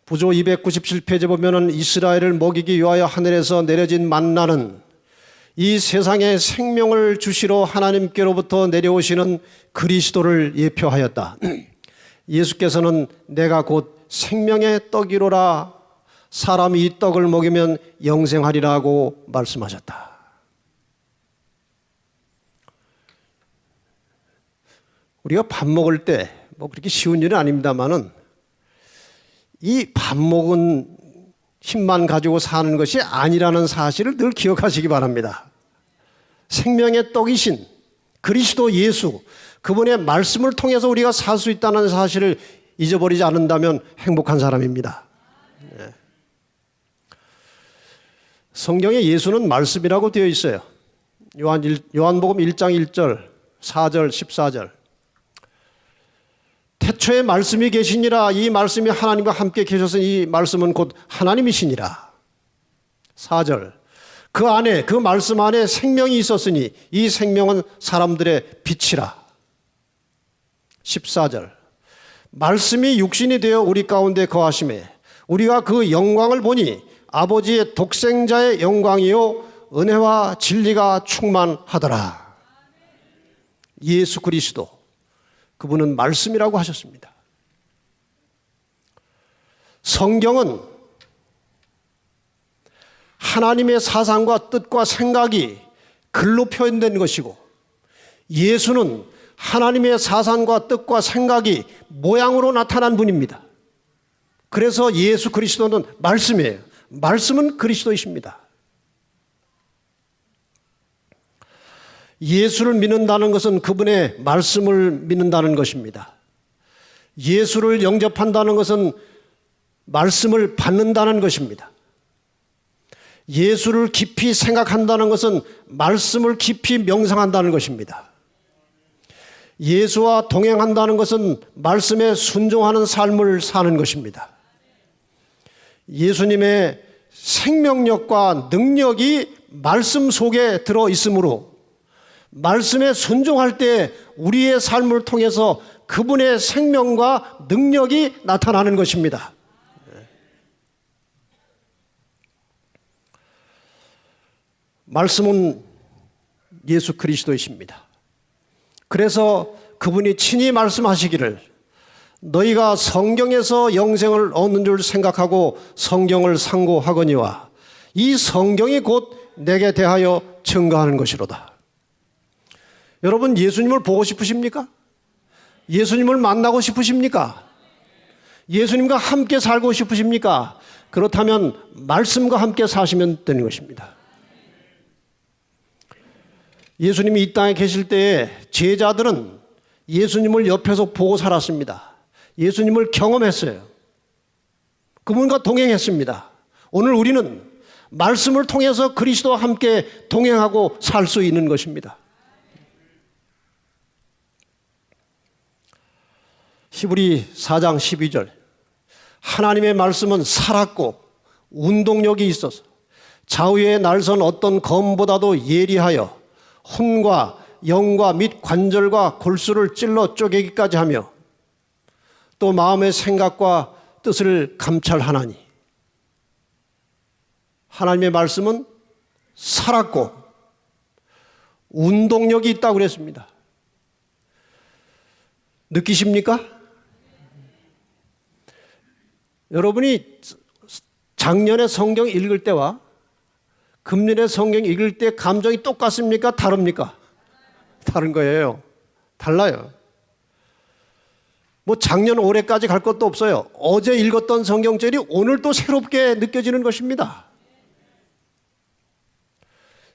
부조 297페이지에 보면은 이스라엘을 먹이기 위하여 하늘에서 내려진 만나는 이 세상에 생명을 주시러 하나님께로부터 내려오시는 그리스도를 예표하였다. 예수께서는 내가 곧 생명의 떡이로라 사람이 이 떡을 먹이면 영생하리라고 말씀하셨다. 우리가 밥 먹을 때 뭐 그렇게 쉬운 일은 아닙니다만은 이 밥 먹은 힘만 가지고 사는 것이 아니라는 사실을 늘 기억하시기 바랍니다. 생명의 떡이신 그리스도 예수, 그분의 말씀을 통해서 우리가 살 수 있다는 사실을 잊어버리지 않는다면 행복한 사람입니다. 성경에 예수는 말씀이라고 되어 있어요. 요한복음 1장 1절, 4절, 14절. 태초에 말씀이 계시니라. 이 말씀이 하나님과 함께 계셔서 이 말씀은 곧 하나님이시니라. 4절. 그 안에, 그 말씀 안에 생명이 있었으니 이 생명은 사람들의 빛이라. 14절. 말씀이 육신이 되어 우리 가운데 거하심에 우리가 그 영광을 보니 아버지의 독생자의 영광이요 은혜와 진리가 충만하더라. 예수 그리스도, 그분은 말씀이라고 하셨습니다. 성경은 하나님의 사상과 뜻과 생각이 글로 표현된 것이고 예수는 하나님의 사상과 뜻과 생각이 모양으로 나타난 분입니다. 그래서 예수 그리스도는 말씀이에요. 말씀은 그리스도이십니다. 예수를 믿는다는 것은 그분의 말씀을 믿는다는 것입니다. 예수를 영접한다는 것은 말씀을 받는다는 것입니다. 예수를 깊이 생각한다는 것은 말씀을 깊이 명상한다는 것입니다. 예수와 동행한다는 것은 말씀에 순종하는 삶을 사는 것입니다. 예수님의 생명력과 능력이 말씀 속에 들어 있으므로 말씀에 순종할 때 우리의 삶을 통해서 그분의 생명과 능력이 나타나는 것입니다. 말씀은 예수 그리스도이십니다. 그래서 그분이 친히 말씀하시기를 너희가 성경에서 영생을 얻는 줄 생각하고 성경을 상고하거니와 이 성경이 곧 내게 대하여 증거하는 것이로다. 여러분, 예수님을 보고 싶으십니까? 예수님을 만나고 싶으십니까? 예수님과 함께 살고 싶으십니까? 그렇다면 말씀과 함께 사시면 되는 것입니다. 예수님이 이 땅에 계실 때에 제자들은 예수님을 옆에서 보고 살았습니다. 예수님을 경험했어요. 그분과 동행했습니다. 오늘 우리는 말씀을 통해서 그리스도와 함께 동행하고 살 수 있는 것입니다. 히브리 4장 12절 하나님의 말씀은 살았고 운동력이 있어서 좌우의 날선 어떤 검보다도 예리하여 혼과 영과 및 관절과 골수를 찔러 쪼개기까지 하며 또 마음의 생각과 뜻을 감찰하나니 하나님의 말씀은 살았고 운동력이 있다고 그랬습니다. 느끼십니까? 여러분이 작년에 성경 읽을 때와 금년에 성경 읽을 때 감정이 똑같습니까? 다릅니까? 다른 거예요. 달라요. 뭐 작년 올해까지 갈 것도 없어요. 어제 읽었던 성경절이 오늘 또 새롭게 느껴지는 것입니다.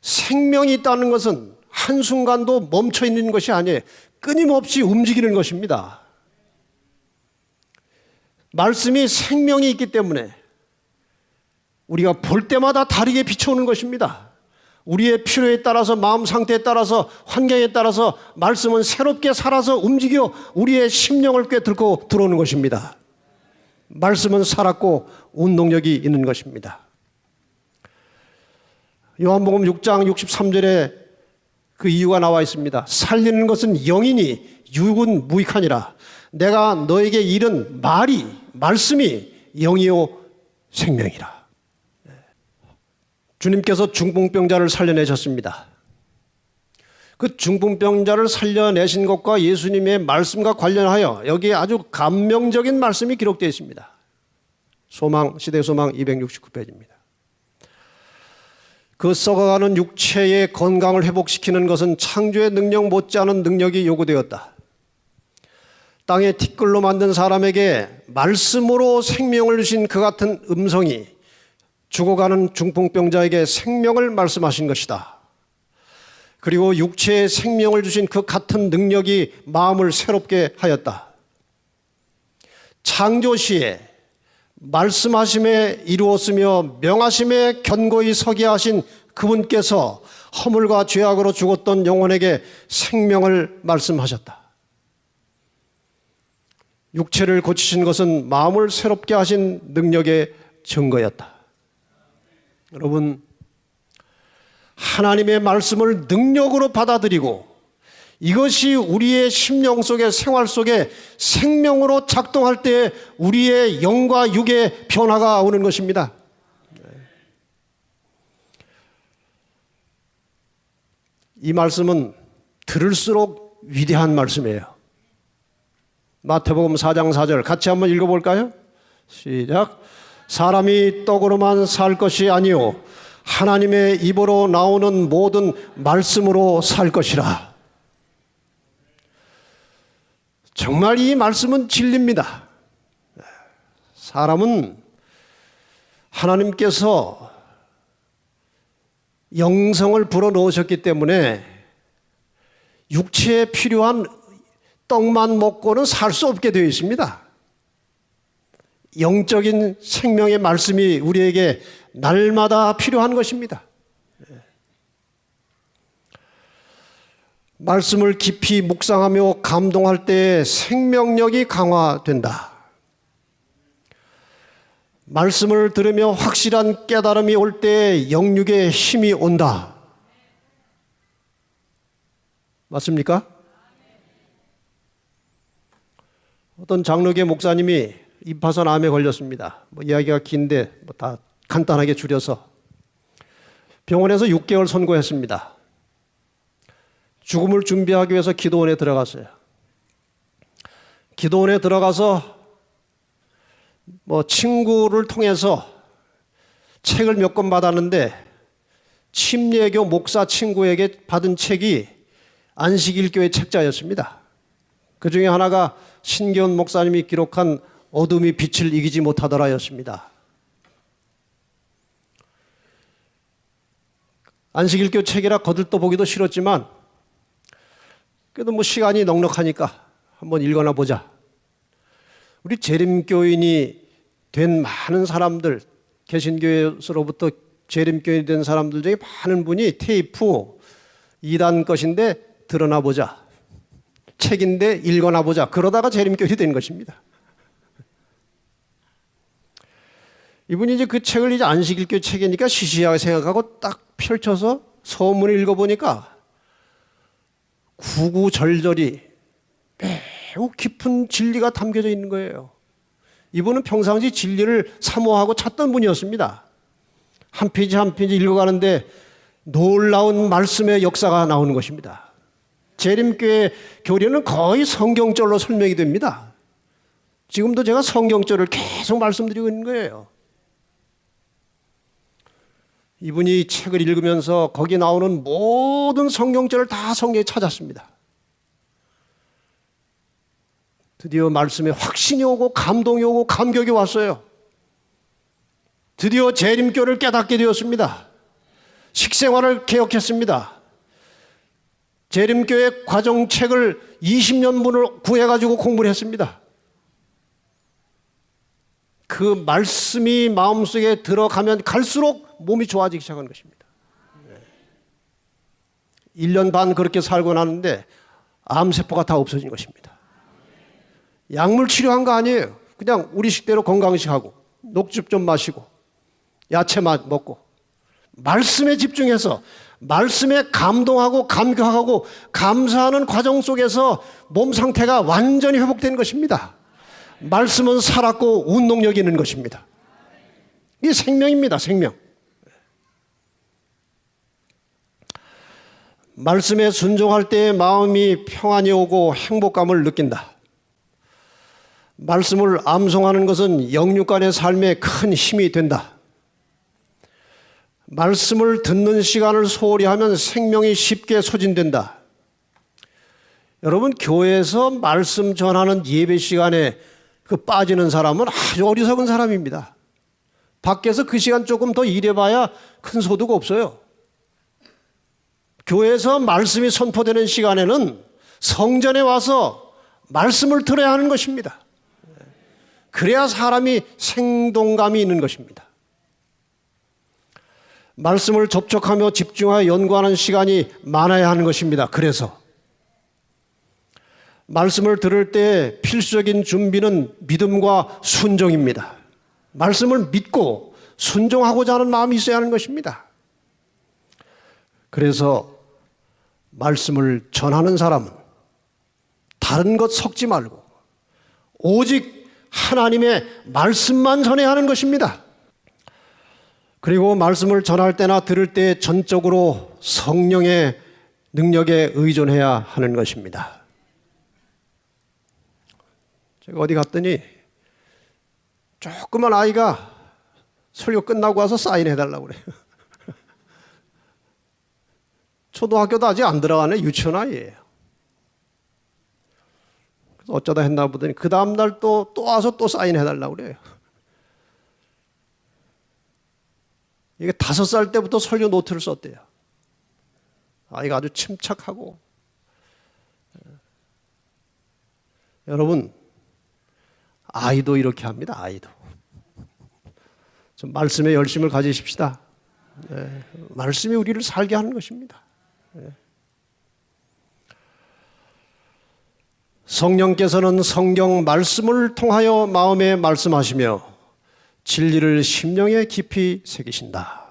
생명이 있다는 것은 한순간도 멈춰 있는 것이 아니에요. 끊임없이 움직이는 것입니다. 말씀이 생명이 있기 때문에 우리가 볼 때마다 다르게 비춰오는 것입니다. 우리의 필요에 따라서 마음 상태에 따라서 환경에 따라서 말씀은 새롭게 살아서 움직여 우리의 심령을 꿰뚫고 들어오는 것입니다. 말씀은 살았고 운동력이 있는 것입니다. 요한복음 6장 63절에 그 이유가 나와 있습니다. 살리는 것은 영이니 육은 무익하니라. 내가 너에게 이른 말씀이 영이요 생명이라. 주님께서 중풍병자를 살려내셨습니다. 그 중풍병자를 살려내신 것과 예수님의 말씀과 관련하여 여기에 아주 감명적인 말씀이 기록되어 있습니다. 시대소망 269페이지입니다. 그 썩어가는 육체의 건강을 회복시키는 것은 창조의 능력 못지않은 능력이 요구되었다. 땅에 티끌로 만든 사람에게 말씀으로 생명을 주신 그 같은 음성이 죽어가는 중풍병자에게 생명을 말씀하신 것이다. 그리고 육체에 생명을 주신 그 같은 능력이 마음을 새롭게 하였다. 창조시에 말씀하심에 이루었으며 명하심에 견고히 서게 하신 그분께서 허물과 죄악으로 죽었던 영혼에게 생명을 말씀하셨다. 육체를 고치신 것은 마음을 새롭게 하신 능력의 증거였다. 여러분, 하나님의 말씀을 능력으로 받아들이고 이것이 우리의 심령 속에 생활 속에 생명으로 작동할 때 우리의 영과 육의 변화가 오는 것입니다. 이 말씀은 들을수록 위대한 말씀이에요. 마태복음 4장 4절 같이 한번 읽어볼까요? 시작. 사람이 떡으로만 살 것이 아니요 하나님의 입으로 나오는 모든 말씀으로 살 것이라. 정말 이 말씀은 진리입니다. 사람은 하나님께서 영성을 불어넣으셨기 때문에 육체에 필요한 떡만 먹고는 살 수 없게 되어 있습니다. 영적인 생명의 말씀이 우리에게 날마다 필요한 것입니다. 말씀을 깊이 묵상하며 감동할 때 생명력이 강화된다. 말씀을 들으며 확실한 깨달음이 올 때 영육의 힘이 온다. 맞습니까? 어떤 장로교 목사님이 임파선 암에 걸렸습니다. 이야기가 긴데 다 간단하게 줄여서 병원에서 6개월 선고했습니다. 죽음을 준비하기 위해서 기도원에 들어갔어요. 기도원에 들어가서 친구를 통해서 책을 몇 권 받았는데 침례교 목사 친구에게 받은 책이 안식일교회 책자였습니다. 그 중에 하나가 신기원 목사님이 기록한 어둠이 빛을 이기지 못하더라였습니다. 안식일교 책이라 거들떠보기도 싫었지만 그래도 시간이 넉넉하니까 한번 읽어나 보자. 우리 재림교인이 된 많은 사람들, 개신교에서로부터 재림교인이 된 사람들 중에 많은 분이 테이프 2단 것인데 들어나 보자. 책인데 읽어나 보자. 그러다가 재림교인이 된 것입니다. 이분이 이제 그 책을 이제 안식일교 책이니까 시시하게 생각하고 딱 펼쳐서 서문을 읽어보니까 구구절절이 매우 깊은 진리가 담겨져 있는 거예요. 이분은 평상시 진리를 사모하고 찾던 분이었습니다. 한 페이지 한 페이지 읽어가는데 놀라운 말씀의 역사가 나오는 것입니다. 재림교회 교리는 거의 성경절로 설명이 됩니다. 지금도 제가 성경절을 계속 말씀드리고 있는 거예요. 이분이 책을 읽으면서 거기 나오는 모든 성경절을 다 성경에 찾았습니다. 드디어 말씀에 확신이 오고 감동이 오고 감격이 왔어요. 드디어 재림교를 깨닫게 되었습니다. 식생활을 개혁했습니다. 재림교회 과정책을 20년분을 구해가지고 공부를 했습니다. 그 말씀이 마음속에 들어가면 갈수록 몸이 좋아지기 시작한 것입니다. 1년 반 그렇게 살고 나는데 암세포가 다 없어진 것입니다. 약물 치료한 거 아니에요. 그냥 우리 식대로 건강식하고 녹즙 좀 마시고 야채 먹고 말씀에 집중해서 말씀에 감동하고 감격하고 감사하는 과정 속에서 몸 상태가 완전히 회복된 것입니다. 말씀은 살았고 운동력이 있는 것입니다. 이게 생명입니다. 생명. 말씀에 순종할 때의 마음이 평안이 오고 행복감을 느낀다. 말씀을 암송하는 것은 영육간의 삶에 큰 힘이 된다. 말씀을 듣는 시간을 소홀히 하면 생명이 쉽게 소진된다. 여러분, 교회에서 말씀 전하는 예배 시간에 빠지는 사람은 아주 어리석은 사람입니다. 밖에서 그 시간 조금 더 일해봐야 큰 소득 없어요. 교회에서 말씀이 선포되는 시간에는 성전에 와서 말씀을 들어야 하는 것입니다. 그래야 사람이 생동감이 있는 것입니다. 말씀을 접촉하며 집중하여 연구하는 시간이 많아야 하는 것입니다. 그래서 말씀을 들을 때 필수적인 준비는 믿음과 순종입니다. 말씀을 믿고 순종하고자 하는 마음이 있어야 하는 것입니다. 그래서 말씀을 전하는 사람은 다른 것 섞지 말고 오직 하나님의 말씀만 전해야 하는 것입니다. 그리고 말씀을 전할 때나 들을 때 전적으로 성령의 능력에 의존해야 하는 것입니다. 제가 어디 갔더니 조그만 아이가 설교 끝나고 와서 사인해달라고 그래요. 초등학교도 아직 안 들어가네. 유치원 아이예요. 그래서 어쩌다 했나 보더니 그 다음날 또 와서 또 사인해달라고 그래요. 이게 5살 때부터 설교 노트를 썼대요. 아이가 아주 침착하고. 여러분, 아이도 이렇게 합니다. 아이도. 좀 말씀에 열심을 가지십시다. 말씀이 우리를 살게 하는 것입니다. 성령께서는 성경 말씀을 통하여 마음에 말씀하시며 진리를 심령에 깊이 새기신다.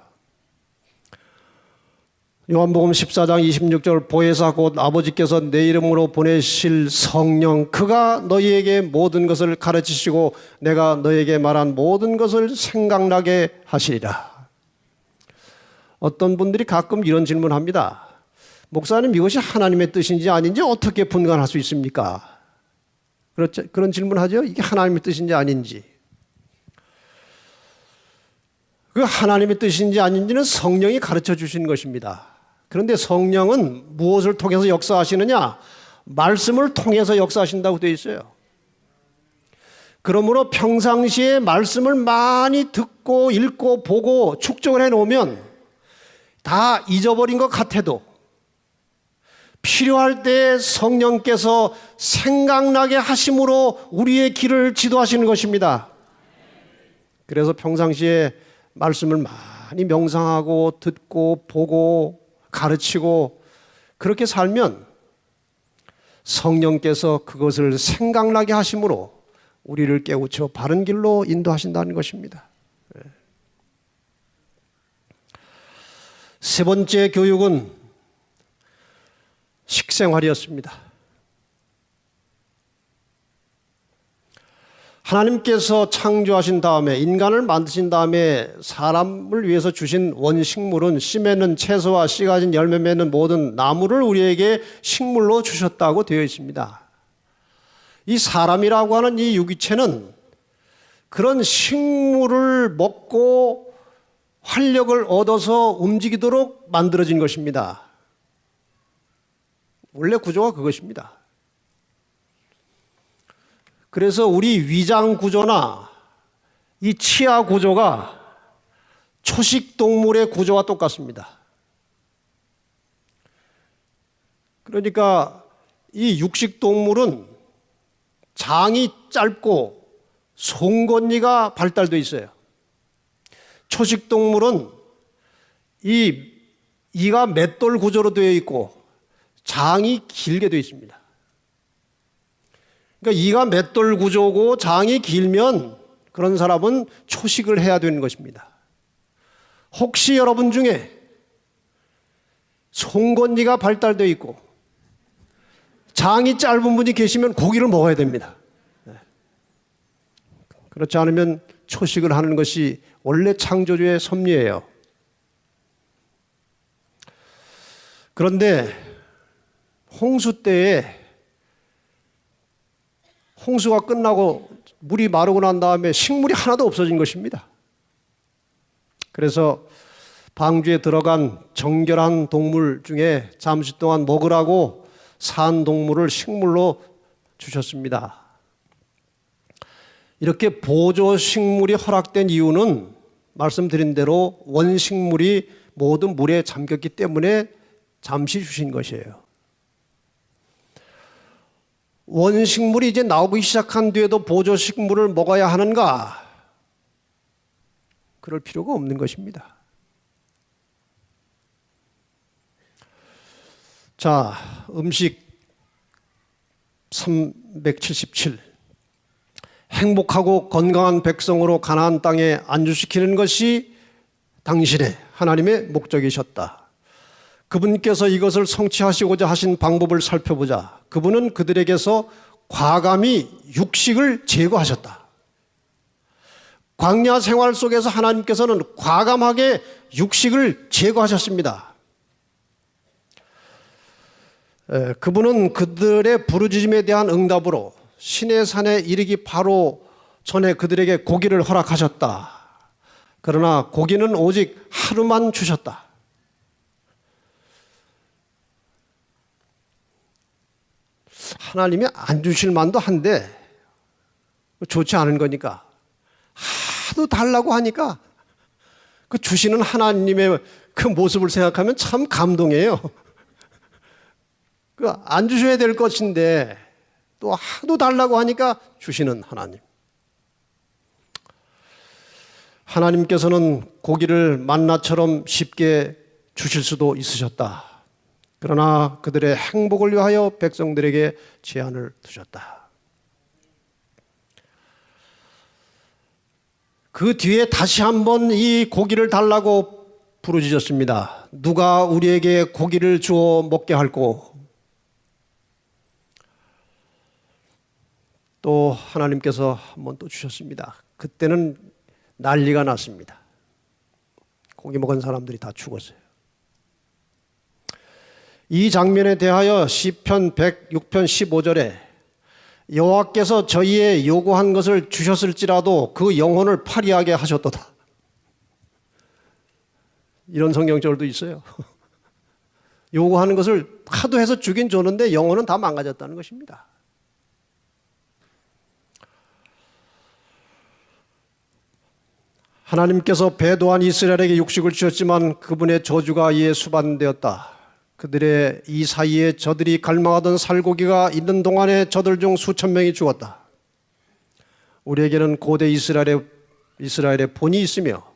요한복음 14장 26절 보혜사 곧 아버지께서 내 이름으로 보내실 성령 그가 너희에게 모든 것을 가르치시고 내가 너희에게 말한 모든 것을 생각나게 하시리라. 어떤 분들이 가끔 이런 질문합니다. 목사님, 이것이 하나님의 뜻인지 아닌지 어떻게 분간할 수 있습니까? 그렇죠? 그런 질문하죠. 이게 하나님의 뜻인지 아닌지. 그 하나님의 뜻인지 아닌지는 성령이 가르쳐 주시는 것입니다. 그런데 성령은 무엇을 통해서 역사하시느냐? 말씀을 통해서 역사하신다고 되어 있어요. 그러므로 평상시에 말씀을 많이 듣고 읽고 보고 축적을 해놓으면 다 잊어버린 것 같아도 필요할 때 성령께서 생각나게 하심으로 우리의 길을 지도하시는 것입니다. 그래서 평상시에 말씀을 많이 명상하고 듣고 보고 가르치고 그렇게 살면 성령께서 그것을 생각나게 하심으로 우리를 깨우쳐 바른 길로 인도하신다는 것입니다. 세 번째 교육은 식생활이었습니다. 하나님께서 창조하신 다음에 인간을 만드신 다음에 사람을 위해서 주신 원식물은 씨 맺는 채소와 씨 가진 열매 맺는 모든 나무를 우리에게 식물로 주셨다고 되어 있습니다. 이 사람이라고 하는 이 유기체는 그런 식물을 먹고 활력을 얻어서 움직이도록 만들어진 것입니다. 원래 구조가 그것입니다. 그래서 우리 위장 구조나 이 치아 구조가 초식 동물의 구조와 똑같습니다. 그러니까 이 육식 동물은 장이 짧고 송곳니가 발달되어 있어요. 초식 동물은 이가 맷돌 구조로 되어 있고 장이 길게 되어 있습니다. 그러니까 이가 맷돌 구조고 장이 길면 그런 사람은 초식을 해야 되는 것입니다. 혹시 여러분 중에 송곳니가 발달되어 있고 장이 짧은 분이 계시면 고기를 먹어야 됩니다. 그렇지 않으면 초식을 하는 것이 원래 창조주의 섭리예요. 그런데 홍수 때에 홍수가 끝나고 물이 마르고 난 다음에 식물이 하나도 없어진 것입니다. 그래서 방주에 들어간 정결한 동물 중에 잠시 동안 먹으라고 산 동물을 식물로 주셨습니다. 이렇게 보조 식물이 허락된 이유는 말씀드린 대로 원식물이 모든 물에 잠겼기 때문에 잠시 주신 것이에요. 원식물이 이제 나오기 시작한 뒤에도 보조식물을 먹어야 하는가? 그럴 필요가 없는 것입니다. 자, 음식 377. 행복하고 건강한 백성으로 가나안 땅에 안주시키는 것이 당신의 하나님의 목적이셨다. 그분께서 이것을 성취하시고자 하신 방법을 살펴보자. 그분은 그들에게서 과감히 육식을 제거하셨다. 광야 생활 속에서 하나님께서는 과감하게 육식을 제거하셨습니다. 그분은 그들의 부르짖음에 대한 응답으로 시내산에 이르기 바로 전에 그들에게 고기를 허락하셨다. 그러나 고기는 오직 하루만 주셨다. 하나님이 안 주실 만도 한데 좋지 않은 거니까 하도 달라고 하니까 그 주시는 하나님의 그 모습을 생각하면 참 감동해요. 그 안 주셔야 될 것인데 또 하도 달라고 하니까 주시는 하나님. 하나님께서는 고기를 만나처럼 쉽게 주실 수도 있으셨다. 그러나 그들의 행복을 위하여 백성들에게 제한을 두셨다. 그 뒤에 다시 한번 이 고기를 달라고 부르짖었습니다. 누가 우리에게 고기를 주어 먹게 할꼬? 또 하나님께서 한 번 또 주셨습니다. 그때는 난리가 났습니다. 고기 먹은 사람들이 다 죽었어요. 이 장면에 대하여 시편 106편 15절에 여호와께서 저희의 요구한 것을 주셨을지라도 그 영혼을 파리하게 하셨도다. 이런 성경절도 있어요. 요구하는 것을 하도 해서 주긴 줬는데 영혼은 다 망가졌다는 것입니다. 하나님께서 배도한 이스라엘에게 육식을 주셨지만 그분의 저주가 이에 수반되었다. 그들의 이 사이에 저들이 갈망하던 살고기가 있는 동안에 저들 중 수천 명이 죽었다. 우리에게는 고대 이스라엘의 본이 있으며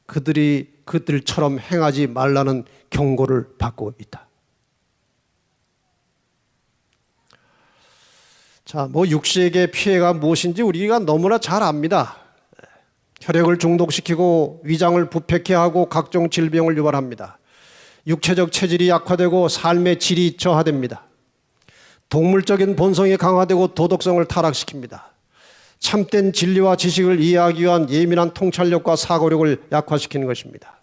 그들이 그들처럼 행하지 말라는 경고를 받고 있다. 자, 육식의 피해가 무엇인지 우리가 너무나 잘 압니다. 혈액을 중독시키고 위장을 부패케 하고 각종 질병을 유발합니다. 육체적 체질이 약화되고 삶의 질이 저하됩니다. 동물적인 본성이 강화되고 도덕성을 타락시킵니다. 참된 진리와 지식을 이해하기 위한 예민한 통찰력과 사고력을 약화시키는 것입니다.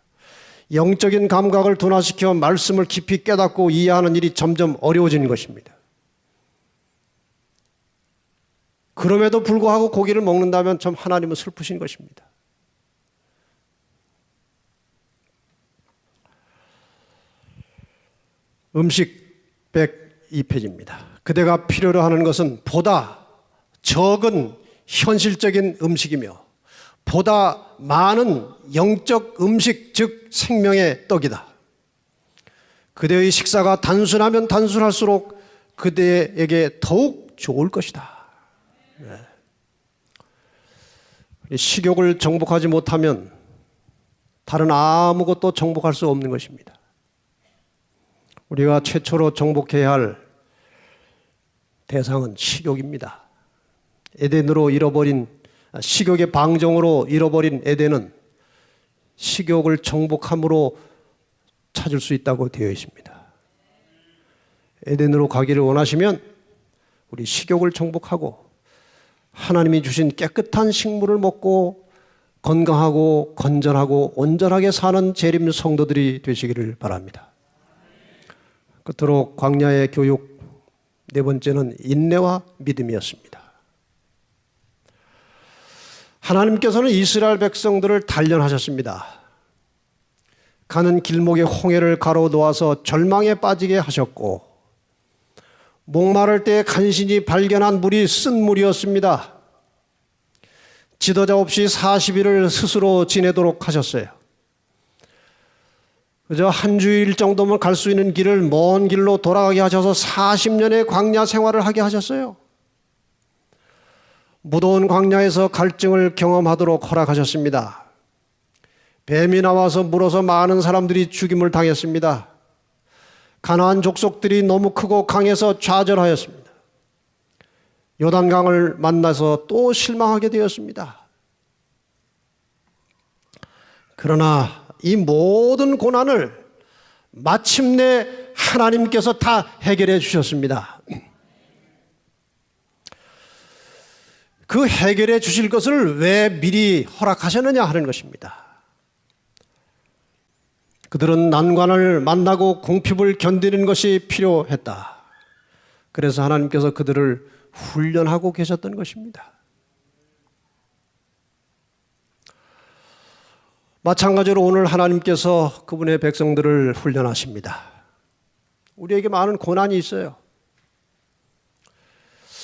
영적인 감각을 둔화시켜 말씀을 깊이 깨닫고 이해하는 일이 점점 어려워지는 것입니다. 그럼에도 불구하고 고기를 먹는다면 참 하나님은 슬프신 것입니다. 음식 102페이지입니다. 그대가 필요로 하는 것은 보다 적은 현실적인 음식이며 보다 많은 영적 음식, 즉 생명의 떡이다. 그대의 식사가 단순하면 단순할수록 그대에게 더욱 좋을 것이다. 식욕을 정복하지 못하면 다른 아무것도 정복할 수 없는 것입니다. 우리가 최초로 정복해야 할 대상은 식욕입니다. 에덴으로 잃어버린 식욕의 방종으로 잃어버린 에덴은 식욕을 정복함으로 찾을 수 있다고 되어 있습니다. 에덴으로 가기를 원하시면 우리 식욕을 정복하고 하나님이 주신 깨끗한 식물을 먹고 건강하고 건전하고 온전하게 사는 재림 성도들이 되시기를 바랍니다. 끝으로 광야의 교육 네 번째는 인내와 믿음이었습니다. 하나님께서는 이스라엘 백성들을 단련하셨습니다. 가는 길목에 홍해를 가로놓아서 절망에 빠지게 하셨고 목마를 때 간신히 발견한 물이 쓴 물이었습니다. 지도자 없이 40일을 스스로 지내도록 하셨어요. 그저 한 주일 정도면 갈 수 있는 길을 먼 길로 돌아가게 하셔서 40년의 광야 생활을 하게 하셨어요. 무더운 광야에서 갈증을 경험하도록 허락하셨습니다. 뱀이 나와서 물어서 많은 사람들이 죽임을 당했습니다. 가나안 족속들이 너무 크고 강해서 좌절하였습니다. 요단강을 만나서 또 실망하게 되었습니다. 그러나 이 모든 고난을 마침내 하나님께서 다 해결해 주셨습니다. 그 해결해 주실 것을 왜 미리 허락하셨느냐 하는 것입니다. 그들은 난관을 만나고 궁핍을 견디는 것이 필요했다. 그래서 하나님께서 그들을 훈련하고 계셨던 것입니다. 마찬가지로 오늘 하나님께서 그분의 백성들을 훈련하십니다. 우리에게 많은 고난이 있어요.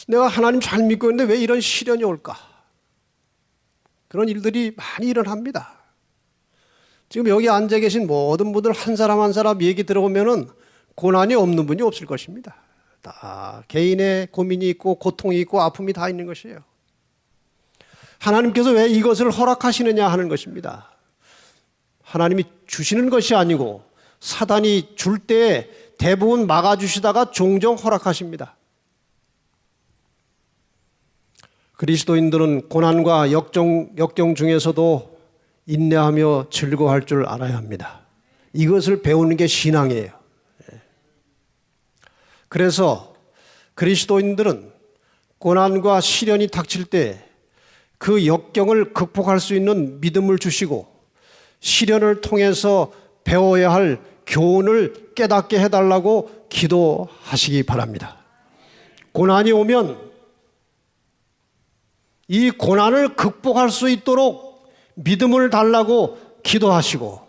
내가 하나님 잘 믿고 있는데 왜 이런 시련이 올까? 그런 일들이 많이 일어납니다. 지금 여기 앉아 계신 모든 분들 한 사람 한 사람 얘기 들어보면은 고난이 없는 분이 없을 것입니다. 다 개인의 고민이 있고 고통이 있고 아픔이 다 있는 것이에요. 하나님께서 왜 이것을 허락하시느냐 하는 것입니다. 하나님이 주시는 것이 아니고 사단이 줄 때 대부분 막아주시다가 종종 허락하십니다. 그리스도인들은 고난과 역경 중에서도 인내하며 즐거워할 줄 알아야 합니다. 이것을 배우는 게 신앙이에요. 그래서 그리스도인들은 고난과 시련이 닥칠 때 그 역경을 극복할 수 있는 믿음을 주시고 시련을 통해서 배워야 할 교훈을 깨닫게 해달라고 기도하시기 바랍니다. 고난이 오면 이 고난을 극복할 수 있도록 믿음을 달라고 기도하시고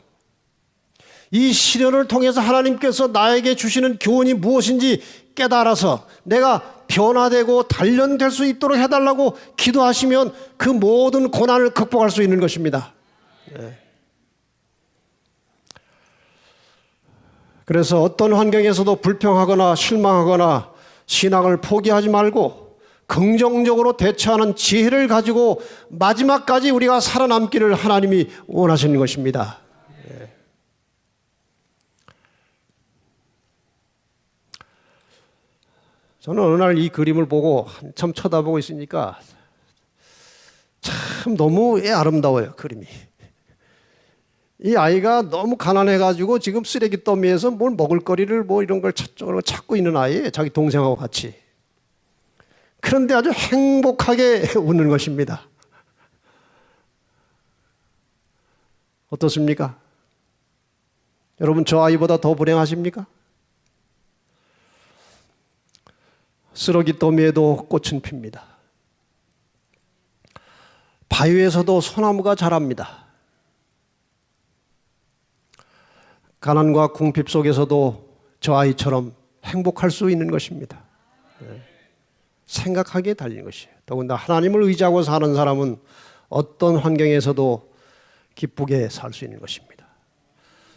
이 시련을 통해서 하나님께서 나에게 주시는 교훈이 무엇인지 깨달아서 내가 변화되고 단련될 수 있도록 해달라고 기도하시면 그 모든 고난을 극복할 수 있는 것입니다. 그래서 어떤 환경에서도 불평하거나 실망하거나 신앙을 포기하지 말고 긍정적으로 대처하는 지혜를 가지고 마지막까지 우리가 살아남기를 하나님이 원하시는 것입니다. 저는 어느 날 이 그림을 보고 한참 쳐다보고 있으니까 참 너무 아름다워요, 그림이. 이 아이가 너무 가난해가지고 지금 쓰레기 더미에서 뭘 먹을거리를 뭐 이런 걸 찾고 있는 아이예요, 자기 동생하고 같이. 그런데 아주 행복하게 웃는 것입니다. 어떻습니까? 여러분, 저 아이보다 더 불행하십니까? 쓰레기 더미에도 꽃은 핍니다. 바위에서도 소나무가 자랍니다. 가난과 궁핍 속에서도 저 아이처럼 행복할 수 있는 것입니다. 생각하기에 달린 것이에요. 더군다나 하나님을 의지하고 사는 사람은 어떤 환경에서도 기쁘게 살 수 있는 것입니다.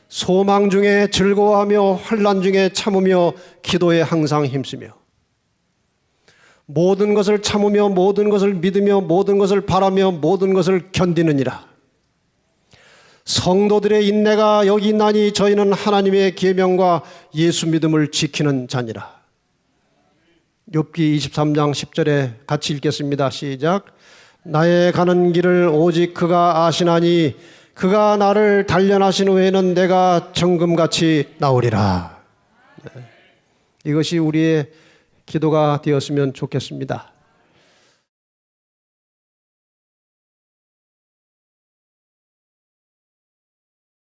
소망 중에 즐거워하며 환난 중에 참으며 기도에 항상 힘쓰며 모든 것을 참으며 모든 것을 믿으며 모든 것을 바라며 모든 것을 견디느니라. 성도들의 인내가 여기 있나니 저희는 하나님의 계명과 예수 믿음을 지키는 자니라. 욥기 23장 10절에 같이 읽겠습니다. 시작. 나의 가는 길을 오직 그가 아시나니 그가 나를 단련하신 후에는 내가 정금같이 나오리라. 이것이 우리의 기도가 되었으면 좋겠습니다.